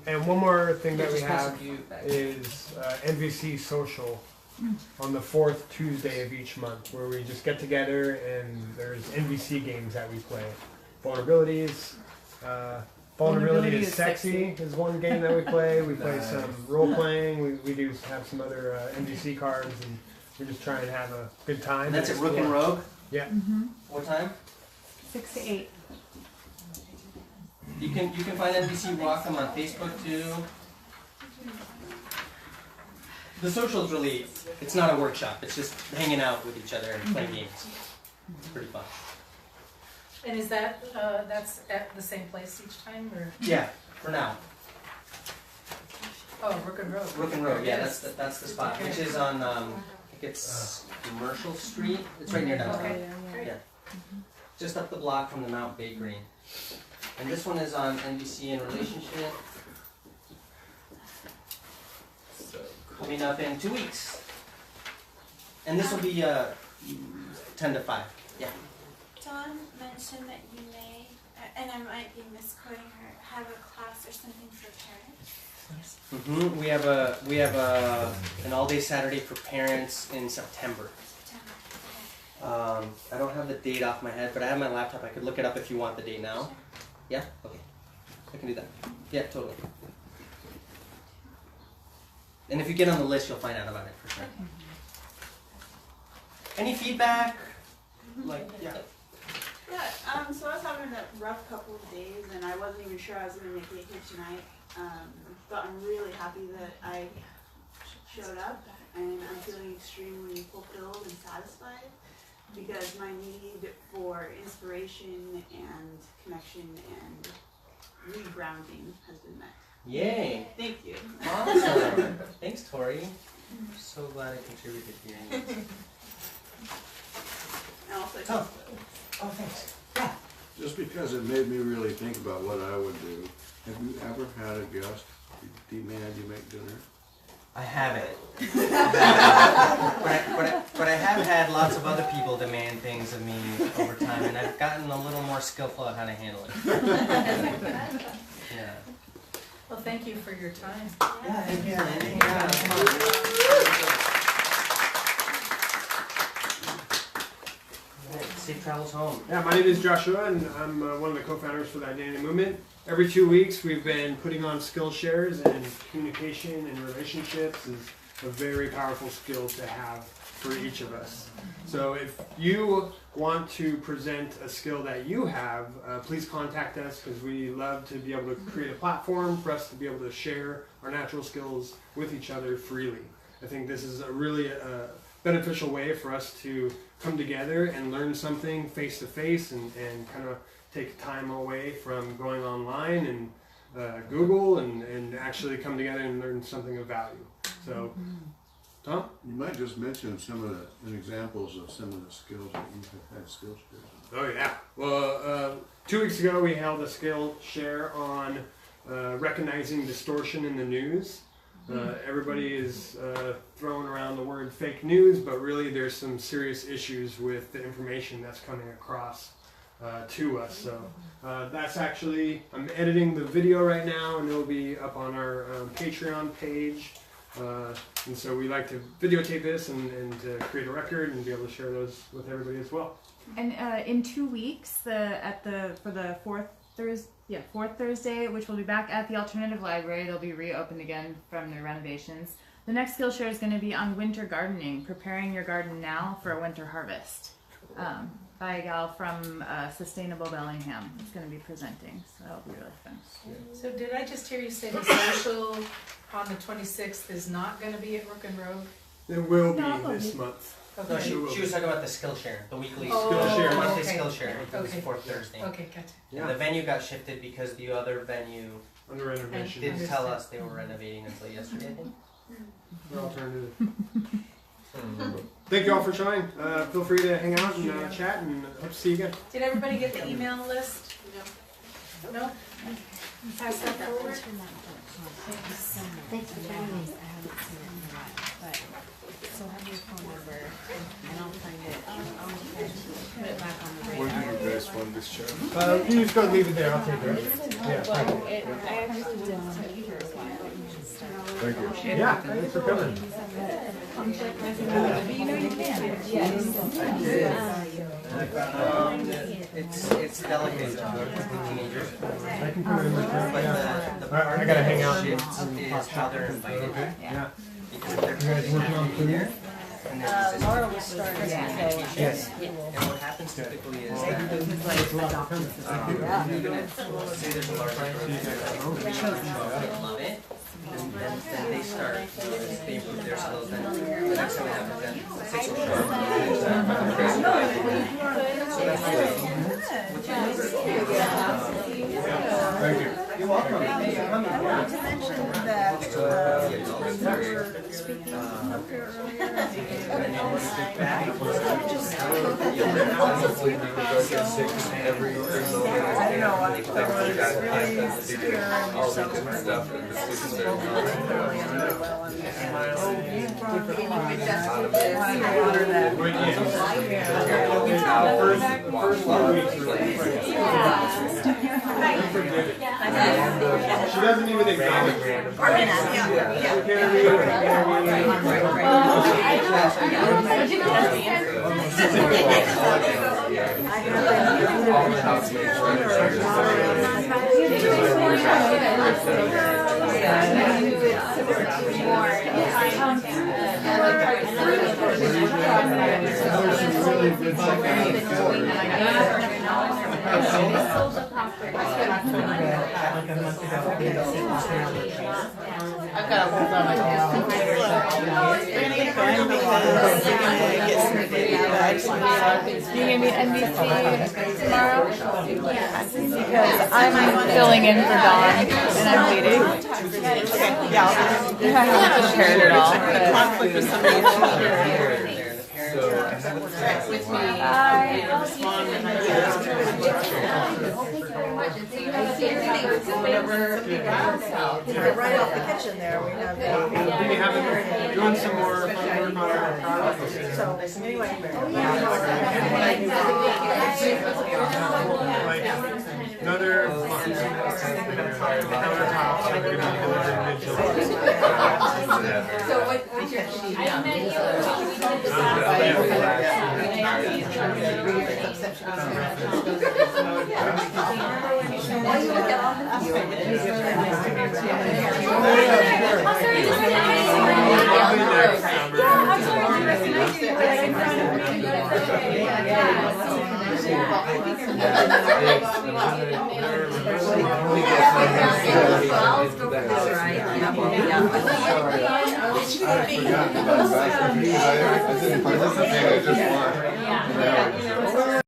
And one more thing that we Just pass a have few back. is NVC Social on the 4th Tuesday of each month, where we just get together and there's NVC games that we play. Vulnerabilities. Vulnerability is sexy is one game that we play. We play some role playing. We do have some other NVC cards, and we're just trying to have a good time. And that's at Rook and Rogue? Yeah. What time? 6 to 8. You can find NVC Whatcom on Facebook too. The social is really, it's not a workshop. It's just hanging out with each other and playing games. It's pretty fun. And is that, that's at the same place each time, or? Yeah, for now. Oh, Rook and Rogue. Rook and Rogue, yeah, that's the spot, which is on, I think it's Commercial Street. It's right near downtown. Okay, Yeah. Just up the block from the Mount Bakery. And this one is on NVC and relationship. So Coming up in 2 weeks. And this will be 10 to 5. Yeah. Dawn mentioned that you may, and I might be misquoting her, have a class or something for parents. We have an all-day Saturday for parents in September. I don't have the date off my head, but I have my laptop. I could look it up if you want the date now. Yeah? Okay. I can do that. Yeah, totally. And if you get on the list, you'll find out about it for sure. Any feedback? Like, yeah. Yeah, so I was having a rough couple of days, and I wasn't even sure I was going to make it here tonight. But I'm really happy that I showed up, and I'm feeling extremely fulfilled and satisfied, because my need for inspiration and connection and regrounding has been met. Yay! Thank you. Awesome. Thanks, Tori. I'm so glad I contributed here. And also, Oh, thanks. Yeah. Just because it made me really think about what I would do. Have you ever had a guest demand you make dinner? I haven't. but I have had lots of other people demand things of me over time, and I've gotten a little more skillful at how to handle it. Yeah. Well, thank you for your time. Yeah, thank you. Safe travels home. Yeah, my name is Joshua, and I'm one of the co-founders for the Identity Movement. Every 2 weeks, we've been putting on skill shares, and communication and relationships is a very powerful skill to have for each of us. So if you want to present a skill that you have, please contact us, because we love to be able to create a platform for us to be able to share our natural skills with each other freely. I think this is a really beneficial way for us to come together and learn something face to face, and kind of take time away from going online and Google and actually come together and learn something of value. So, Tom? You might just mention some of the examples of some of the skills that you have had skill shares. Oh yeah. Well, 2 weeks ago we held a skill share on recognizing distortion in the news. Everybody is throwing around the word fake news, but really there's some serious issues with the information that's coming across to us. So that's actually, I'm editing the video right now, and it'll be up on our Patreon page. And so we like to videotape this and create a record and be able to share those with everybody as well. And in 2 weeks, for the fourth Thursday, which will be back at the Alternative Library, they'll be reopened again from their renovations. The next Skillshare is going to be on winter gardening, preparing your garden now for a winter harvest. By a gal from Sustainable Bellingham is going to be presenting, so that'll be really fun. So did I just hear you say the social on the 26th is not going to be at Rook and Rogue? It will be this month. No, she was talking about the Skillshare, the weekly monthly Skillshare. It was 4th Thursday. Okay, gotcha. And the venue got shifted because the other venue Under renovation. Didn't tell us they were renovating until yesterday, I think. They're alternative. Thank you all for showing. Feel free to hang out and chat, and hope to see you again. Did everybody get the email list? No. No? Pass that forward. Thanks for joining me. I haven't seen it in a while, but still have your phone number, and I'll find it. I'll put it back on the radar. When do you guys want this show? You just go leave it there. I'll take it. Yeah. Well, I actually didn't take it for a while. Thank you. Yeah, thanks for coming. You know you can. Yes. It's delicate with teenagers. I can come in with that. But Yeah. the I gotta hang out. shift is how they're invited. Yeah. Because they're You guys working on food? there, and there's this Laura will start. Yes. and what happens typically is that It's a lot of coming. you're gonna say there's a large group that love it, and then they start, they improve their skills, then the next time they have an event, the 6 will show Thank you. You're welcome. I wanted to mention that we were speaking up here I don't know what there was really all the different stuff and the students She doesn't even acknowledge it. I've got to work on my You gonna meet NVC tomorrow? Because I'm filling in for Dawn and I'm waiting. I haven't prepared at all. conflict with somebody With me. Right off the kitchen there, we have We're doing some more work on our product. So anyway, Another countertops are going to be delivered mid-July. So what's your sheet? I didn't participate, I just won.